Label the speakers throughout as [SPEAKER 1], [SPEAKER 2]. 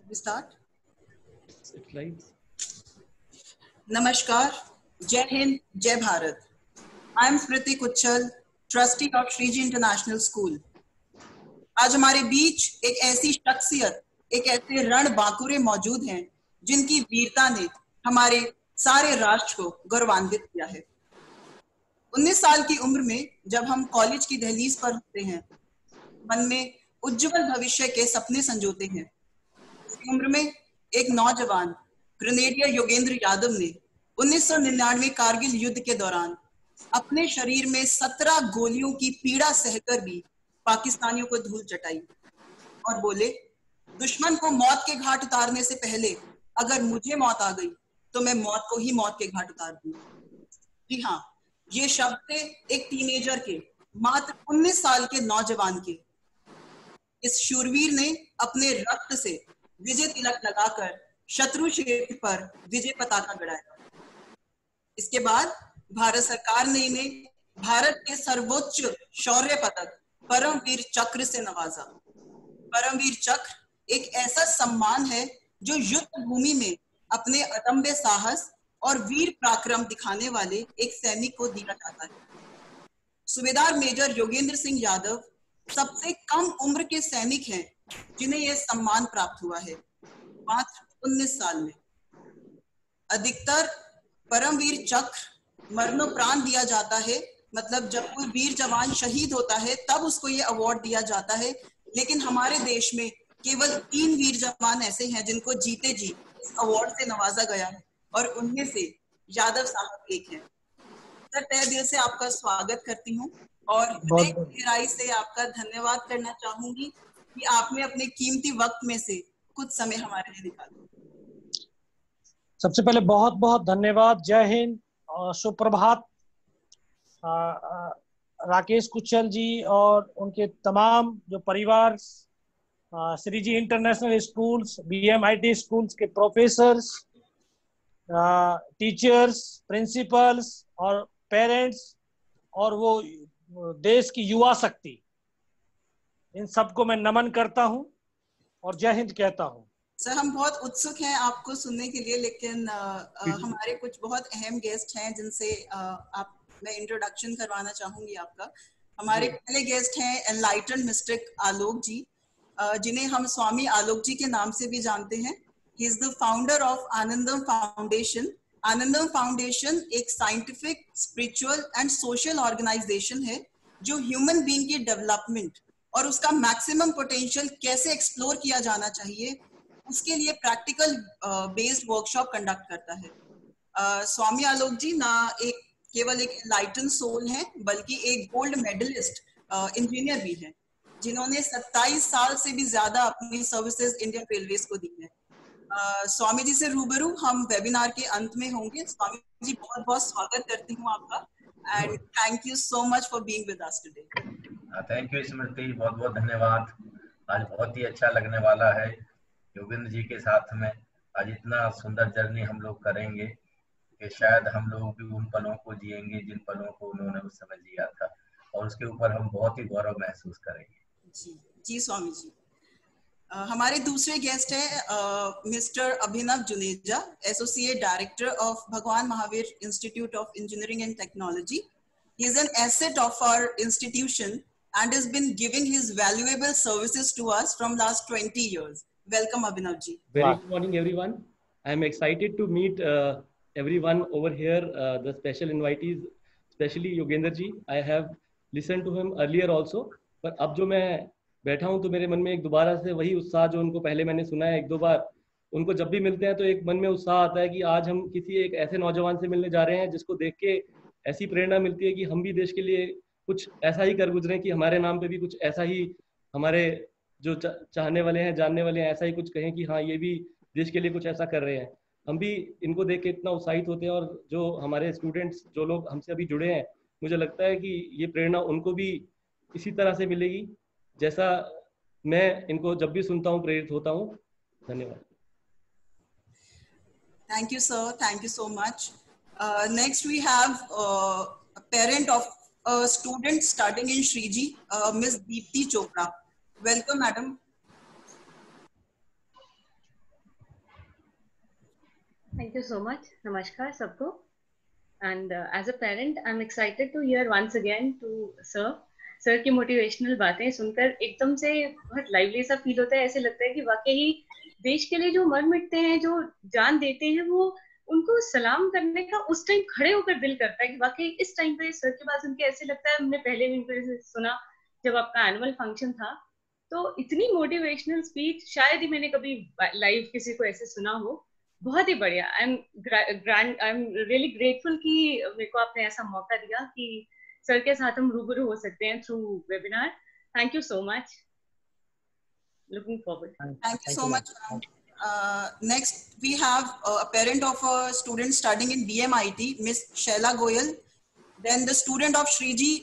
[SPEAKER 1] Start.
[SPEAKER 2] नमस्कार, जय हिंद, जय Bharat. I am Smriti Kuchhal, trustee of Shriji international school. आज हमारे बीच एक ऐसी शख्सियत, एक ऐसे रण बांकुरे मौजूद हैं जिनकी वीरता ने हमारे सारे राष्ट्र को गौरवान्वित किया है। 19 साल की उम्र में जब हम कॉलेज की दहलीज पर होते हैं, मन में उज्जवल भविष्य के सपने संजोते हैं। इस उम्र में एक नौजवान ग्रेनेडियर योगेंद्र यादव ने 1999 कारगिल युद्ध के दौरान अपने शरीर में 17 गोलियों की पीड़ा सहकर भी पाकिस्तानियों को धूल चटाई और बोले, दुश्मन को मौत के घाट उतारने से पहले अगर मुझे मौत आ गई तो मैं मौत को ही मौत के घाट उतार दूंगा। जी हाँ, ये शब्द थे एक टीनेजर के, मात्र 19 साल के नौजवान के। इस शूरवीर ने अपने रक्त से विजय तिलक लगाकर शत्रु क्षेत्र पर विजय पताका गड़ाया। इसके बाद भारत सरकार ने इन्हें भारत के सर्वोच्च शौर्य पदक परमवीर चक्र से नवाजा। परमवीर चक्र एक ऐसा सम्मान है जो युद्ध भूमि में अपने अदम्य साहस और वीर पराक्रम दिखाने वाले एक सैनिक को दिया जाता है। सूबेदार मेजर योगेंद्र सिंह यादव सबसे कम उम्र के सैनिक हैं जिन्हें यह सम्मान प्राप्त हुआ है, मात्र 19 साल में। अधिकतर परमवीर चक्र मरणोप्राण दिया जाता है, मतलब जब कोई वीर जवान शहीद होता है तब उसको ये अवार्ड दिया जाता है। लेकिन हमारे देश में केवल 3 वीर जवान ऐसे हैं जिनको जीते जी इस अवार्ड से नवाजा गया है और उनमें से यादव साहब एक हैं। सर, तहे दिल से आपका स्वागत करती हूँ और गहराई से आपका धन्यवाद करना चाहूंगी कि आपने अपने कीमती वक्त में से कुछ समय हमारे लिए निकाला।
[SPEAKER 3] सबसे पहले बहुत बहुत धन्यवाद। जय हिंद और सुप्रभात। राकेश कुच्छल जी और उनके तमाम जो परिवार, Shriji international schools, BMIT schools के प्रोफेसर्स, टीचर्स, प्रिंसिपल्स और पेरेंट्स और वो देश की युवा शक्ति, इन सबको मैं नमन करता हूं और जय हिंद कहता हूं।
[SPEAKER 2] सर, हम बहुत उत्सुक हैं आपको सुनने के लिए, लेकिन हमारे कुछ बहुत अहम गेस्ट हैं जिनसे मैं इंट्रोडक्शन करवाना चाहूंगी आपका। हमारे पहले गेस्ट हैं एनलाइटन मिस्टिक आलोक जी, जिन्हें हम स्वामी आलोक जी के नाम से भी जानते हैं। He is the founder of Anandam foundation. Anandam foundation एक scientific, spiritual and social organization है जो ह्यूमन बीइंग की डेवलपमेंट और उसका मैक्सिमम पोटेंशियल कैसे एक्सप्लोर किया जाना चाहिए, उसके लिए प्रैक्टिकल बेस्ड वर्कशॉप कंडक्ट करता है। स्वामी आलोक जी ना एक केवल एक एनलाइटन सोल हैं, बल्कि एक गोल्ड मेडलिस्ट इंजीनियर भी हैं, जिन्होंने 27 साल से भी ज्यादा अपनी सर्विसेज इंडियन रेलवेज को दी है। स्वामी जी से रूबरू हम वेबिनार के अंत में होंगे। स्वामी जी, बहुत बहुत स्वागत करती हूँ आपका and thank you so much for being with us today.
[SPEAKER 4] Thank you Smriti, बहुत बहुत धन्यवाद। आज बहुत ही अच्छा लगने वाला है योगेंद्र जी के साथ में। आज इतना सुंदर जर्नी हम लोग करेंगे कि शायद हम लोग भी उन पलों को जिएंगे जिन पलों को उन्होंने उस समय जिया था, और उसके ऊपर हम बहुत ही गौरव महसूस करेंगे।
[SPEAKER 2] जी जी स्वामी जी। हमारे दूसरे गेस्ट हैं mister Abhinav Juneja, associate director of Bhagwan Mahavir institute of engineering and technology. He is an asset of our institution and has been giving his valuable services to us from last 20 years. Welcome, Abhinav ji.
[SPEAKER 5] Very good morning, everyone. I am excited to meet everyone over here, the special invitees, especially Yogendra ji. I have listened to him earlier also, पर अब जो मैं बैठा हूँ तो मेरे मन में एक दोबारा से वही उत्साह जो उनको पहले मैंने सुना है एक दो बार, उनको जब भी मिलते हैं तो एक मन में उत्साह आता है कि आज हम किसी एक ऐसे नौजवान से मिलने जा रहे हैं जिसको देख के ऐसी प्रेरणा मिलती है कि हम भी देश के लिए कुछ ऐसा ही कर गुजरें, कि हमारे नाम पे भी कुछ ऐसा ही हमारे जो चाहने वाले हैं, जानने वाले हैं, ऐसा ही कुछ कहें कि हाँ ये भी देश के लिए कुछ ऐसा कर रहे हैं। हम भी इनको देख के इतना उत्साहित होते हैं और जो हमारे स्टूडेंट्स, जो लोग हमसे अभी जुड़े हैं, मुझे लगता है कि ये प्रेरणा उनको भी इसी तरह से मिलेगी जैसा मैं इनको जब भी सुनता हूँ प्रेरित होता हूँ। धन्यवाद।
[SPEAKER 2] Thank you sir, thank you so much. Next we have a parent of a student studying in Shriji, Ms. Deepti Chopra. Welcome, madam.
[SPEAKER 1] Thank you so much. Namaskar सबको. And as a parent, I'm excited to hear once again to sir की motivational बातें सुनकर एकदम से बहुत lively सा feel होता है. ऐसे लगता है कि वाकई देश के लिए जो मर मिटते हैं, जो जान देते हैं, वो उनको सलाम करने का उस टाइम खड़े होकर दिल करता है कि वाकई इस टाइम पे सर की बात सुन के ऐसे लगता है. हमने पहले भी इनको सुना जब आपका एनुअल फंक्शन था, तो इतनी मोटिवेशनल स्पीच शायद ही मैंने कभी लाइव किसी को ऐसे सुना हो. बहुत ही बढ़िया. आई एम रियली ग्रेटफुल कि मेरे को आपने ऐसा मौका दिया कि सर के साथ हम रूबरू हो सकते हैं through webinar. Thank you so much. Looking forward.
[SPEAKER 2] Thank you so much. Next, we have a parent of a student studying in BMIT, Miss Shaila Goyal. Then the student of Shriji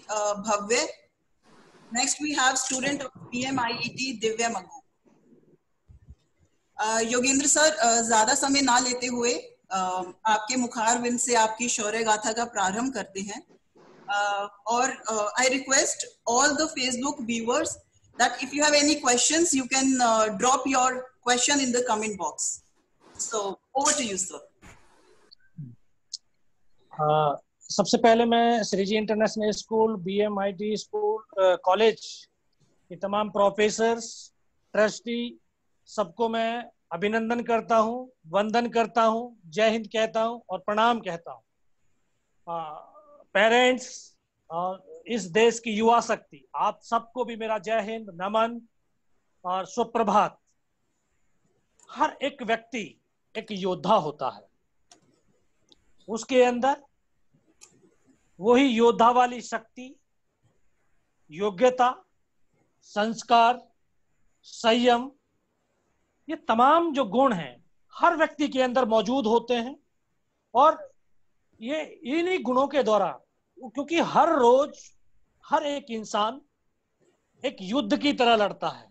[SPEAKER 2] Bhavya. Next, we have student of BMIET, Divya Maggu. Yogendra sir, ज्यादा समय ना लेते हुए आपके मुखारविंद से आपकी शौर्य गाथा का प्रारंभ करते हैं. और I request all the Facebook viewers that if you have any questions, you can drop your question in the comment box. So over to you, sir.
[SPEAKER 3] सबसे पहले मैं Shriji international school, BMIT school, college के तमाम professors, trustee सबको मैं अभिनंदन करता हूँ, वंदन करता हूँ, जय हिंद कहता हूँ और प्रणाम कहता हूँ. पेरेंट्स और इस देश की युवा शक्ति, आप सबको भी मेरा जय हिंद, नमन और सुप्रभात. हर एक व्यक्ति एक योद्धा होता है. उसके अंदर वही योद्धा वाली शक्ति, योग्यता, संस्कार, संयम, ये तमाम जो गुण हैं हर व्यक्ति के अंदर मौजूद होते हैं. और ये इन्हीं गुणों के द्वारा, क्योंकि हर रोज हर एक इंसान एक युद्ध की तरह लड़ता है.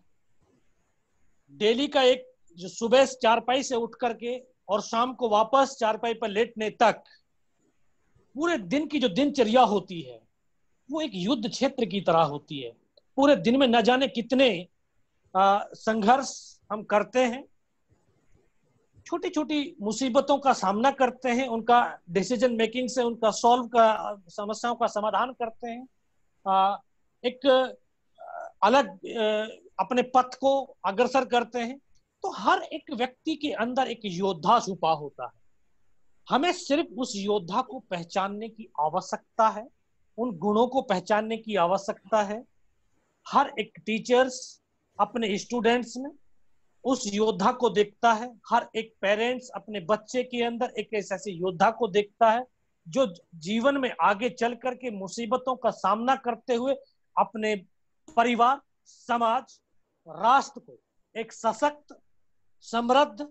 [SPEAKER 3] डेली का एक जो सुबह चारपाई से उठ करके और शाम को वापस चारपाई पर लेटने तक पूरे दिन की जो दिनचर्या होती है वो एक युद्ध क्षेत्र की तरह होती है. पूरे दिन में न जाने कितने संघर्ष हम करते हैं, छोटी छोटी मुसीबतों का सामना करते हैं, उनका डिसीजन मेकिंग से उनका सॉल्व का समस्याओं का समाधान करते हैं, एक अलग अपने पथ को अग्रसर करते हैं. तो हर एक व्यक्ति के अंदर एक योद्धा छुपा होता है. हमें सिर्फ उस योद्धा को पहचानने की आवश्यकता है, उन गुणों को पहचानने की आवश्यकता है. हर एक टीचर्स अपने स्टूडेंट्स में उस योद्धा को देखता है. हर एक पेरेंट्स अपने बच्चे के अंदर एक ऐसे योद्धा को देखता है जो जीवन में आगे चल करके मुसीबतों का सामना करते हुए अपने परिवार, समाज, राष्ट्र को एक सशक्त, समृद्ध,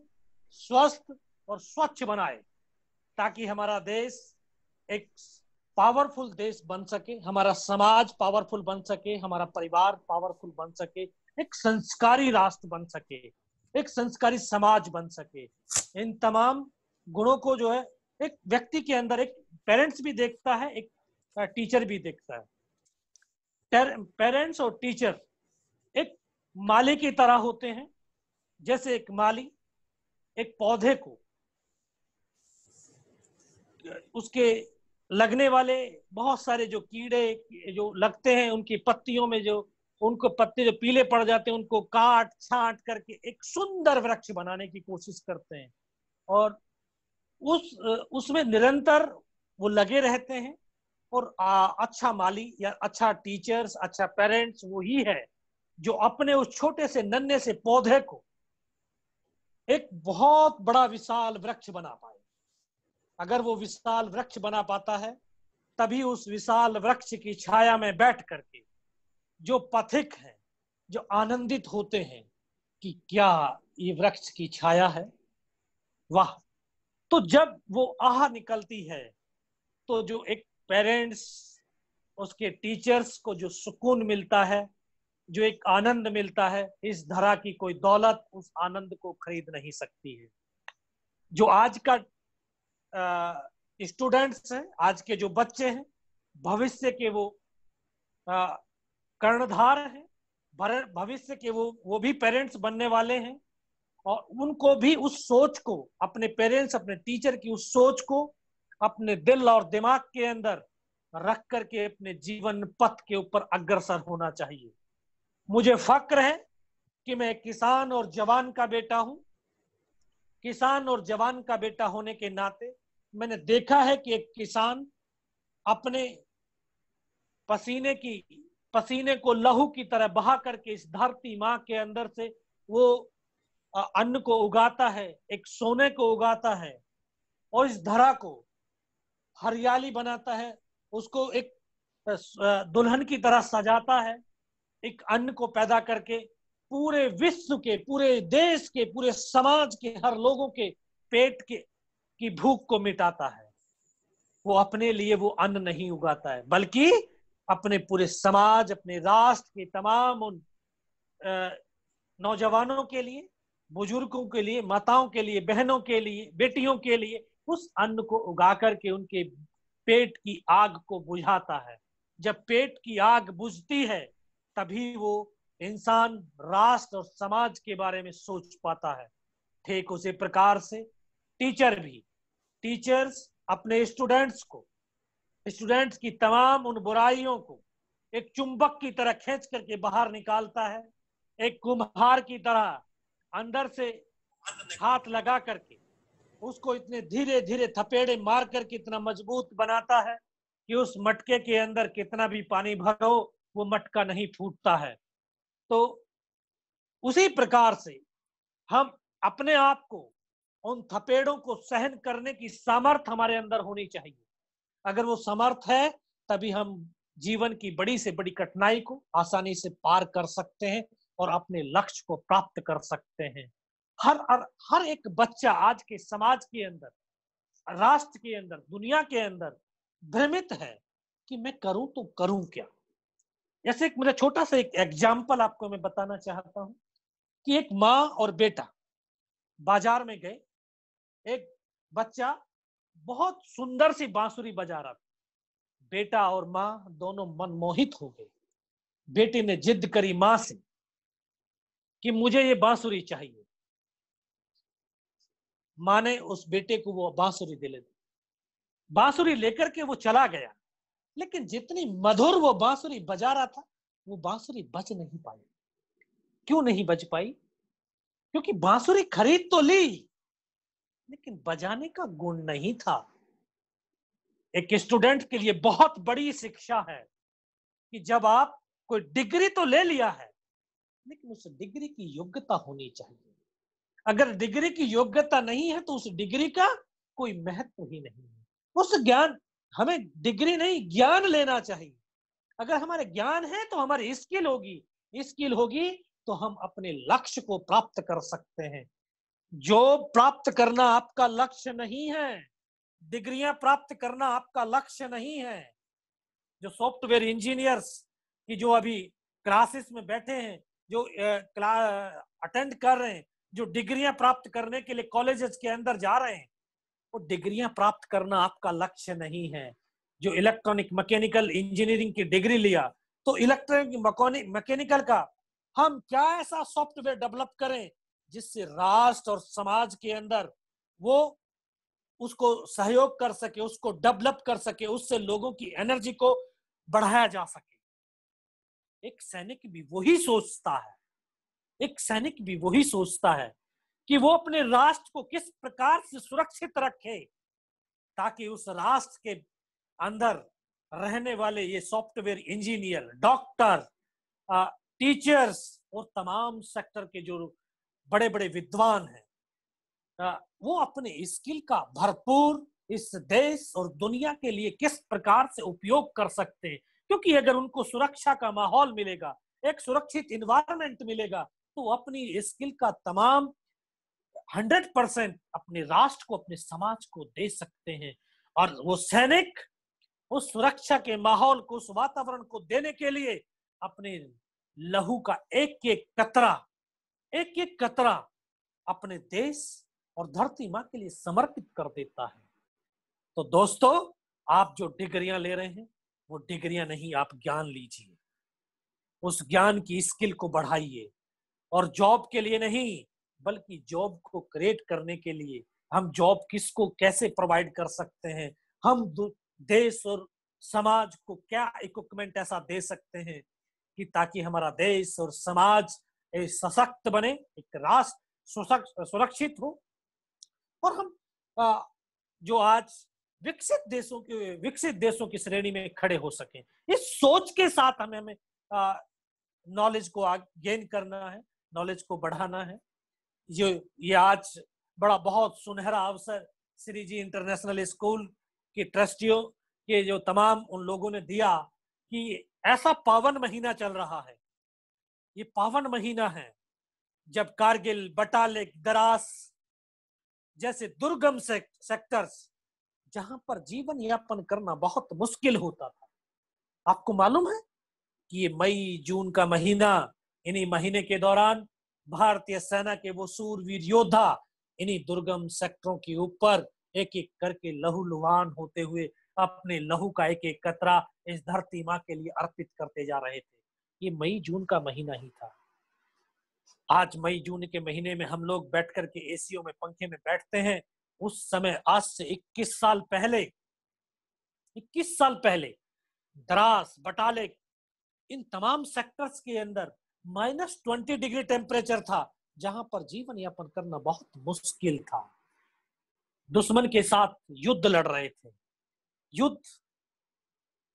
[SPEAKER 3] स्वस्थ और स्वच्छ बनाए, ताकि हमारा देश एक पावरफुल देश बन सके, हमारा समाज पावरफुल बन सके, हमारा परिवार पावरफुल बन सके, एक संस्कारी राष्ट्र बन सके, एक संस्कारी समाज बन सके. इन तमाम गुणों को जो है एक व्यक्ति के अंदर एक पेरेंट्स भी देखता है, एक टीचर भी देखता है. पेरेंट्स और टीचर एक माली की तरह होते हैं. जैसे एक माली एक पौधे को उसके लगने वाले बहुत सारे जो कीड़े जो लगते हैं उनकी पत्तियों में, जो उनको पत्ते जो पीले पड़ जाते हैं उनको काट छांट करके एक सुंदर वृक्ष बनाने की कोशिश करते हैं. और उसमें निरंतर वो लगे रहते हैं. और अच्छा माली या अच्छा टीचर्स, अच्छा पेरेंट्स वही है जो अपने उस छोटे से नन्हे से पौधे को एक बहुत बड़ा विशाल वृक्ष बना पाए. अगर वो विशाल वृक्ष बना पाता है तभी उस विशाल वृक्ष की छाया में बैठ करके जो पथिक हैं, जो आनंदित होते हैं कि क्या ये वृक्ष की छाया है, वाह. तो जब वो आह निकलती है तो जो एक पेरेंट्स, उसके टीचर्स को जो सुकून मिलता है, जो एक आनंद मिलता है, इस धरा की कोई दौलत उस आनंद को खरीद नहीं सकती है. जो आज का स्टूडेंट्स हैं, आज के जो बच्चे हैं, भविष्य के वो कर्णधार हैं, भविष्य के वो भी पेरेंट्स बनने वाले हैं. और उनको भी उस सोच को, अपने पेरेंट्स, अपने टीचर की उस सोच को अपने दिल और दिमाग के अंदर रख करके अपने जीवन पथ के ऊपर अग्रसर होना चाहिए। मुझे फक्र है कि मैं किसान और जवान का बेटा हूं। किसान और जवान का बेटा होने के नाते मैंने देखा है कि एक किसान अपने पसीने को लहू की तरह बहा करके इस धरती माँ के अंदर से वो अन्न को उगाता है, एक सोने को उगाता है और इस धरा को हरियाली बनाता है, उसको एक दुल्हन की तरह सजाता है, एक अन्न को पैदा करके पूरे विश्व के, पूरे देश के, पूरे समाज के हर लोगों के पेट की भूख को मिटाता है। वो अपने लिए वो अन्न नहीं उगाता है, बल्कि अपने पूरे समाज, अपने राष्ट्र के तमाम उन नौजवानों के लिए, बुजुर्गों के लिए, माताओं के लिए, बहनों के लिए, बेटियों के लिए उस अन्न को उगा करके उनके पेट की आग को बुझाता है। जब पेट की आग बुझती है तभी वो इंसान राष्ट्र और समाज के बारे में सोच पाता है। ठीक उसी प्रकार से टीचर्स अपने स्टूडेंट्स की तमाम उन बुराइयों को एक चुंबक की तरह खींच करके बाहर निकालता है, एक कुम्हार की तरह अंदर से हाथ लगा करके उसको इतने धीरे धीरे थपेड़े मार करके इतना मजबूत बनाता है कि उस मटके के अंदर कितना भी पानी भरो वो मटका नहीं फूटता है। तो उसी प्रकार से हम अपने आप को उन थपेड़ों को सहन करने की सामर्थ हमारे अंदर होनी चाहिए। अगर वो समर्थ है तभी हम जीवन की बड़ी से बड़ी कठिनाई को आसानी से पार कर सकते हैं और अपने लक्ष्य को प्राप्त कर सकते हैं। हर एक बच्चा आज के समाज के अंदर, राष्ट्र के अंदर, दुनिया के अंदर भ्रमित है कि मैं करूं तो करूं क्या। जैसे एक मेरा छोटा सा एक एग्जाम्पल आपको मैं बताना चाहता हूं कि एक माँ और बेटा बाजार में गए। एक बच्चा बहुत सुंदर सी बांसुरी बजा रहा था। बेटा और माँ दोनों मनमोहित हो गए। बेटे ने जिद करी माँ से कि मुझे ये बांसुरी चाहिए। माँ ने उस बेटे को वो बांसुरी दिले दी। बांसुरी लेकर के वो चला गया, लेकिन जितनी मधुर वो बांसुरी बजा रहा था वो बांसुरी बज नहीं पाई। क्यों नहीं बज पाई? क्योंकि बांसुरी खरीद तो ली लेकिन बजाने का गुण नहीं था। एक स्टूडेंट के लिए बहुत बड़ी शिक्षा है कि जब आप कोई डिग्री तो ले लिया है लेकिन उस डिग्री की योग्यता होनी चाहिए। अगर डिग्री की योग्यता नहीं है तो उस डिग्री का कोई महत्व ही नहीं है। उस ज्ञान, हमें डिग्री नहीं ज्ञान लेना चाहिए। अगर हमारे ज्ञान है तो हमारी स्किल होगी तो हम अपने लक्ष्य को प्राप्त कर सकते हैं। जो प्राप्त करना आपका लक्ष्य नहीं है, डिग्रियां प्राप्त करना आपका लक्ष्य नहीं है। जो सॉफ्टवेयर इंजीनियर्स की जो अभी क्लासेस में बैठे हैं, जो अटेंड कर रहे हैं, जो डिग्रियां प्राप्त करने के लिए कॉलेजेस के अंदर जा रहे हैं, वो डिग्रियां प्राप्त करना आपका लक्ष्य नहीं है। जो इलेक्ट्रॉनिक मैकेनिकल इंजीनियरिंग की डिग्री लिया तो इलेक्ट्रॉनिक मैकेनिकल का हम क्या ऐसा सॉफ्टवेयर डेवलप करें जिससे राष्ट्र और समाज के अंदर वो उसको सहयोग कर सके, उसको डेवलप कर सके, उससे लोगों की एनर्जी को बढ़ाया जा सके। एक सैनिक भी वही सोचता है कि वो अपने राष्ट्र को किस प्रकार से सुरक्षित रखे ताकि उस राष्ट्र के अंदर रहने वाले ये सॉफ्टवेयर इंजीनियर, डॉक्टर, टीचर्स और तमाम सेक्टर के जो बड़े बड़े विद्वान हैं वो अपने स्किल का भरपूर इस देश और दुनिया के लिए किस प्रकार से उपयोग कर सकते हैं। क्योंकि अगर उनको सुरक्षा का माहौल मिलेगा, एक सुरक्षित इन्वायरमेंट मिलेगा, तो अपनी स्किल का तमाम 100% अपने राष्ट्र को, अपने समाज को दे सकते हैं। और वो सैनिक उस सुरक्षा के माहौल को, उस वातावरण को देने के लिए अपने लहू का एक एक कतरा अपने देश और धरती माँ के लिए समर्पित कर देता है। तो दोस्तों, आप जो डिग्रियां ले रहे हैं वो डिग्रियां नहीं, आप ज्ञान लीजिए। उस ज्ञान की स्किल को बढ़ाइए और जॉब के लिए नहीं, बल्कि जॉब को क्रिएट करने के लिए हम जॉब किसको कैसे प्रोवाइड कर सकते हैं, हम देश और समाज को क्या इक्विपमेंट ऐसा दे सकते हैं कि ताकि हमारा देश और समाज सशक्त बने, एक राष्ट्र सुरक्षित हो, और हम जो आज विकसित देशों की श्रेणी में खड़े हो सके। इस सोच के साथ हमें नॉलेज को गेन करना है, नॉलेज को बढ़ाना है। ये आज बहुत सुनहरा अवसर श्री जी इंटरनेशनल स्कूल के ट्रस्टियों के जो तमाम उन लोगों ने दिया कि ऐसा पावन महीना चल रहा है। ये पावन महीना है जब कारगिल, बटालिक, द्रास जैसे दुर्गम सेक्टर्स जहां पर जीवन यापन करना बहुत मुश्किल होता था, आपको मालूम है कि ये मई जून का महीना, इन्हीं महीने के दौरान भारतीय सेना के वो सूरवीर योद्धा इन्हीं दुर्गम सेक्टरों के ऊपर एक एक करके लहूलुहान होते हुए अपने लहू का एक एक कतरा इस धरती माँ के लिए अर्पित करते जा रहे थे। ये मई जून का महीना ही था। आज मई जून के महीने में हम लोग बैठ करके एसीओ में, पंखे में बैठते हैं। उस समय आज से 21 साल पहले द्रास, बटालिक, इन तमाम सेक्टर्स के अंदर -20 डिग्री टेम्परेचर था, जहां पर जीवन यापन करना बहुत मुश्किल था। दुश्मन के साथ युद्ध लड़ रहे थे। युद्ध,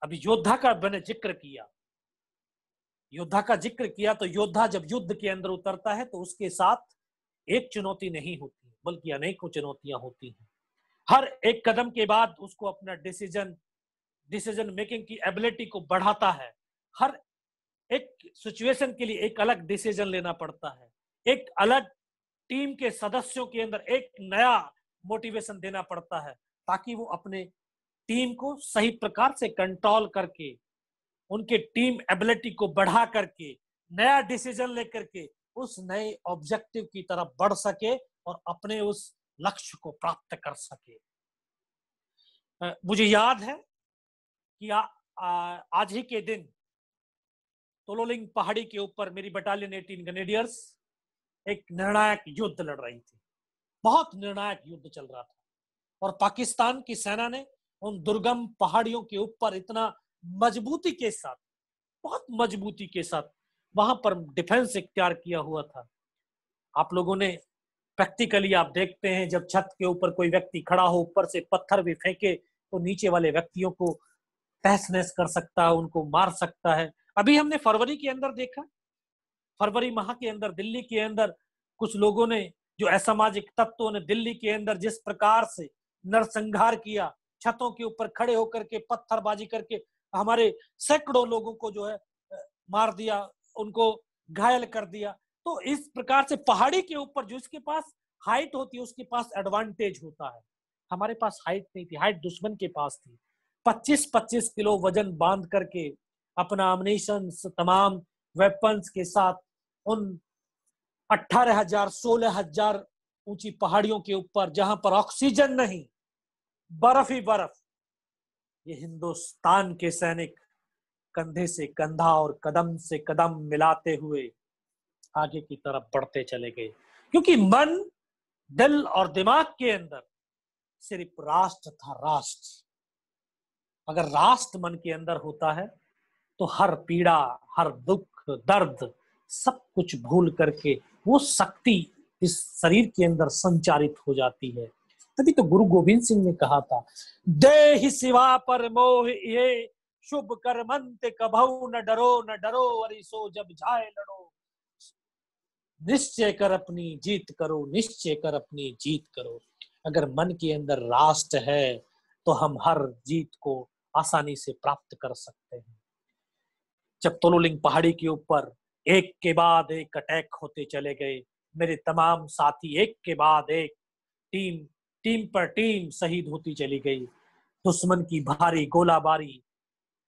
[SPEAKER 3] अभी योद्धा का मैंने जिक्र किया, तो योद्धा जब युद्ध के अंदर उतरता है तो उसके साथ एक चुनौती नहीं होती, बल्कि अनेकों चुनौतियां होती हैं। हर एक कदम के बाद उसको अपना डिसीजन मेकिंग की एबिलिटी को बढ़ाता है। हर एक सिचुएशन के लिए एक अलग डिसीजन लेना पड़ता है। एक अलग टीम के सदस्यों के अंदर एक नया मोटिवेशन देना पड़ता है, ताकि वो अपने टीम को सही प्रकार से कंट्रोल करके, उनके टीम एबिलिटी को बढ़ा करके, नया डिसीजन लेकर के उस नए ऑब्जेक्टिव की तरफ बढ़ सके और अपने उस लक्ष्य को प्राप्त कर सके। मुझे याद है कि आज ही के दिन तोलोलिंग पहाड़ी के ऊपर मेरी बटालियन 18 ग्रेनेडियर्स एक निर्णायक युद्ध लड़ रही थी। बहुत निर्णायक युद्ध चल रहा था और पाकिस्तान की सेना ने उन दुर्गम पहाड़ियों के ऊपर इतना मजबूती के साथ, बहुत मजबूती के साथ वहां पर डिफेंस इख्तियार किया हुआ था। आप लोगों ने प्रैक्टिकली आप देखते हैं, जब छत के ऊपर कोई व्यक्ति खड़ा हो, ऊपर से पत्थर भी फेंके तो नीचे वाले व्यक्तियों को तहस नहस कर सकता है, उनको मार सकता है। अभी हमने फरवरी के अंदर देखा, फरवरी माह के अंदर दिल्ली के अंदर कुछ लोगों ने, जो असामाजिक तत्वों ने दिल्ली के अंदर जिस प्रकार से नरसंहार किया, छतों के ऊपर खड़े होकर के पत्थरबाजी करके हमारे सैकड़ों लोगों को जो है मार दिया, उनको घायल कर दिया। तो इस प्रकार से पहाड़ी के ऊपर जो इसके पास हाइट होती है उसके पास एडवांटेज होता है। हमारे पास हाइट नहीं थी, हाइट दुश्मन के पास थी। 25-25 किलो वजन बांध करके अपना अम्युनिशन, तमाम वेपन्स के साथ उन 18,000 16,000 ऊंची पहाड़ियों के ऊपर, जहां पर ऑक्सीजन नहीं, बर्फ ही बर्फ, ये हिंदुस्तान के सैनिक कंधे से कंधा और कदम से कदम मिलाते हुए आगे की तरफ बढ़ते चले गए, क्योंकि मन, दिल और दिमाग के अंदर सिर्फ राष्ट्र था, राष्ट्र। अगर राष्ट्र मन के अंदर होता है तो हर पीड़ा, हर दुख, दर्द, सब कुछ भूल करके वो शक्ति इस शरीर के अंदर संचारित हो जाती है। तभी तो गुरु गोविंद सिंह ने कहा था, देहि सिवा पर मोह ये, शुभ कर्मंत कभऊ न डरो अरिसो जब जाए लड़ो। निश्चय कर अपनी जीत करो, निश्चय कर अपनी जीत करो। अगर मन के अंदर राष्ट्र है तो हम हर जीत को आसानी से प्राप्त कर सकते हैं। जब तोलोलिंग पहाड़ी के ऊपर एक के बाद एक अटैक होते चले गए, मेरे तमाम साथी एक के बाद एक, टीम पर टीम शहीद होती चली गई। दुश्मन की भारी गोलाबारी,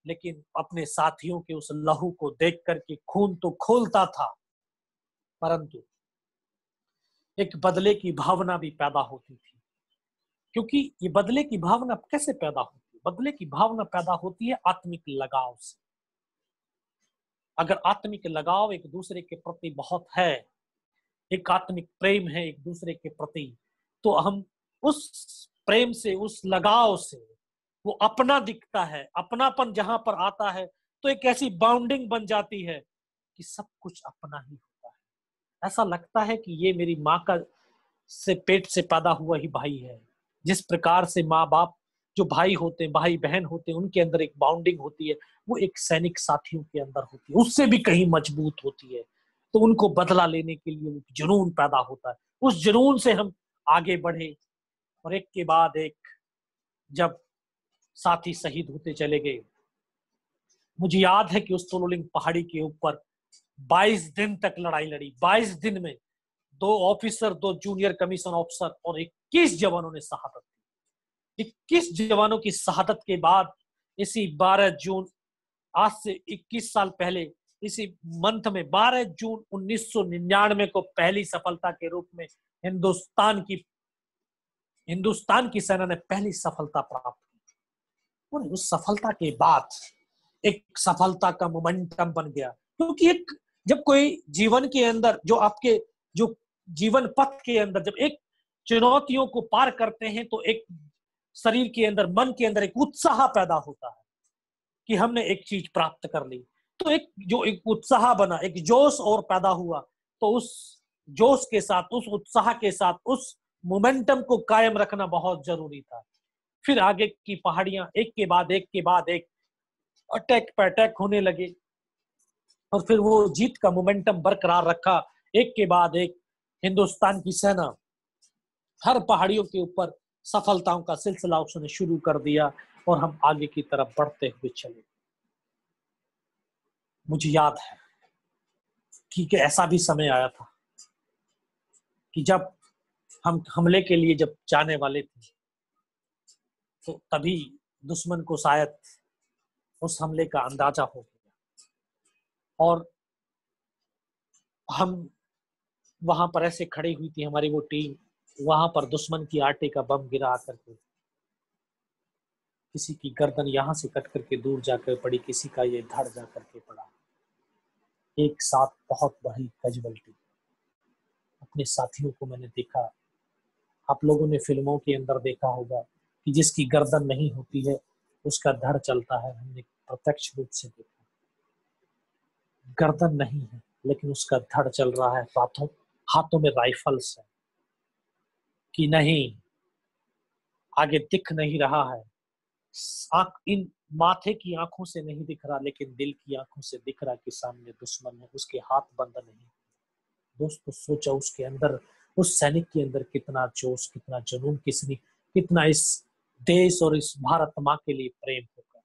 [SPEAKER 3] लेकिन अपने साथियों के उस लहू को देख करके खून तो खौलता था, परंतु एक बदले की भावना भी पैदा होती थी। क्योंकि ये बदले की भावना कैसे पैदा होती है? बदले की भावना पैदा होती है आत्मिक लगाव से। अगर आत्मिक लगाव एक दूसरे के प्रति बहुत है एकात्मिक प्रेम है एक दूसरे के प्रति, तो हम उस प्रेम से, उस लगाव से वो अपना दिखता है, अपनापन जहां पर आता है तो एक ऐसी बाउंडिंग बन जाती है कि सब कुछ अपना ही होता है। ऐसा लगता है कि ये मेरी माँ का से पेट से पैदा हुआ ही भाई है। जिस प्रकार से माँ बाप जो भाई होते हैं, भाई बहन होते हैं, उनके अंदर एक बाउंडिंग होती है, वो एक सैनिक साथियों के अंदर होती है, उससे भी कहीं मजबूत होती है। तो उनको बदला लेने के लिए जुनून पैदा होता है, उस जुनून से हम आगे बढ़े और एक के बाद एक जब साथी शहीद होते चले गए। मुझे याद है कि उस तोलोलिंग पहाड़ी के ऊपर 22 दिन तक लड़ाई लड़ी। 22 दिन में 2 ऑफिसर, 2 जूनियर कमीशन ऑफिसर और 21 जवानों ने शहादत दी। 21 जवानों की शहादत के बाद इसी 12 जून, आज से 21 साल पहले, इसी मंथ में 12 जून 1999 को पहली सफलता के रूप में हिंदुस्तान की सेना ने पहली सफलता प्राप्त की। और उस सफलता के बाद एक सफलता का मोमेंटम बन गया, क्योंकि एक जब कोई जीवन के अंदर जो जीवन पथ के अंदर जब एक चुनौतियों को पार करते हैं तो एक शरीर के अंदर, मन के अंदर एक उत्साह पैदा होता है कि हमने एक चीज प्राप्त कर ली। तो एक उत्साह बना, एक जोश और पैदा हुआ। तो उस जोश के साथ, उस उत्साह के साथ, उस मोमेंटम को कायम रखना बहुत जरूरी था। फिर आगे की पहाड़ियां एक के बाद एक अटैक पे अटैक होने लगे और फिर वो जीत का मोमेंटम बरकरार रखा। एक के बाद एक हिंदुस्तान की सेना हर पहाड़ियों के ऊपर सफलताओं का सिलसिला उसने शुरू कर दिया और हम आगे की तरफ बढ़ते हुए चले। मुझे याद है कि ऐसा भी समय आया था कि जब हम हमले के लिए जब जाने वाले थे तो तभी दुश्मन को शायद उस हमले का अंदाजा हो गया और हम वहां पर ऐसे खड़ी हुई थी हमारी वो टीम, वहां पर दुश्मन की आटे का बम गिरा करके किसी की गर्दन यहां से कट करके दूर जाकर पड़ी, किसी का ये धड़ जा करके पड़ा। एक साथ बहुत बड़ी कैजुअल्टी। अपने साथियों को मैंने देखा, आप लोगों ने फिल्मों के अंदर देखा होगा कि जिसकी गर्दन नहीं होती है उसका धड़ चलता है। हमने प्रत्यक्ष रूप से देखा, गर्दन नहीं है लेकिन उसका धड़ चल रहा है, हाथों में राइफल्स है कि नहीं, आगे दिख नहीं रहा है। इन माथे की आंखों से नहीं दिख रहा लेकिन दिल की आंखों से दिख रहा कि सामने दुश्मन है, उसके हाथ बंद नहीं। दोस्तों सोचा उसके अंदर, उस सैनिक के अंदर कितना जोश, कितना जुनून, कितना इस देश और इस भारत माँ के लिए प्रेम होगा।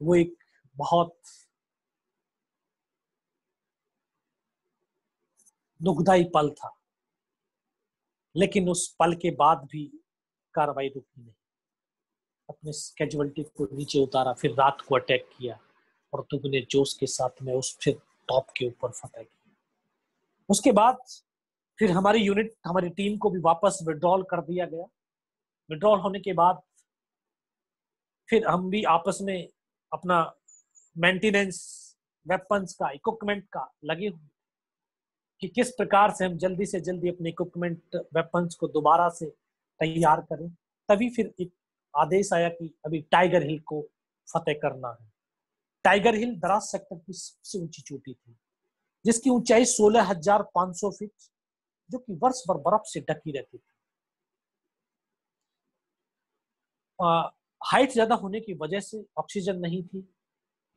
[SPEAKER 3] वो एक बहुत दुखदाई पल था, लेकिन उस पल के बाद भी कार्रवाई रुकी नहीं। अपने कैजुअलिटी को नीचे उतारा, फिर रात को अटैक किया और दुगने जोश के साथ में उस फिर टॉप के ऊपर फतह किया। उसके बाद फिर हमारी टीम को भी वापस विड्रॉल कर दिया गया। विड्रॉल होने के बाद फिर हम भी आपस में अपना मेंटेनेंस, वेपन्स का, इक्विपमेंट का लगे हुए कि किस प्रकार से हम जल्दी से जल्दी अपने इक्विपमेंट, वेपन्स को दोबारा से तैयार करें। तभी फिर एक आदेश आया कि अभी टाइगर हिल को फतेह करना है। टाइगर हिल द्रास सेक्टर की सबसे ऊंची चोटी थी जिसकी ऊंचाई 16,500 फीट, जो कि वर्ष भर बर्फ से ढकी रहती थी। हाइट ज्यादा होने की वजह से ऑक्सीजन नहीं थी।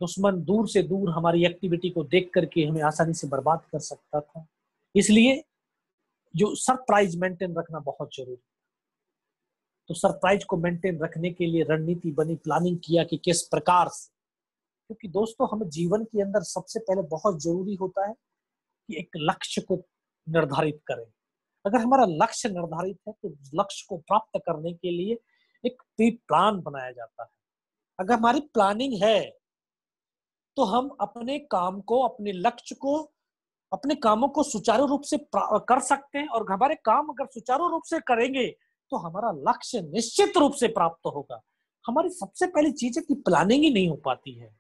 [SPEAKER 3] दुश्मन दूर से दूर हमारी एक्टिविटी को देख करके हमें आसानी से बर्बाद कर सकता था, इसलिए जो सरप्राइज मेंटेन रखना बहुत जरूरी। तो सरप्राइज को मेंटेन रखने के लिए रणनीति बनी, प्लानिंग किया कि किस प्रकार से, क्योंकि दोस्तों हमें जीवन के अंदर सबसे पहले बहुत जरूरी होता है कि एक लक्ष्य को निर्धारित करें। अगर हमारा लक्ष्य निर्धारित है तो लक्ष्य को प्राप्त करने के लिए एक प्री प्लान बनाया जाता है। अगर हमारी प्लानिंग है तो हम अपने काम को, अपने लक्ष्य को, अपने कामों को सुचारू रूप से कर सकते हैं। और हमारे काम अगर सुचारू रूप से करेंगे तो हमारा लक्ष्य निश्चित रूप से प्राप्त होगा। हमारी सबसे पहली चीज है कि प्लानिंग ही नहीं हो पाती है।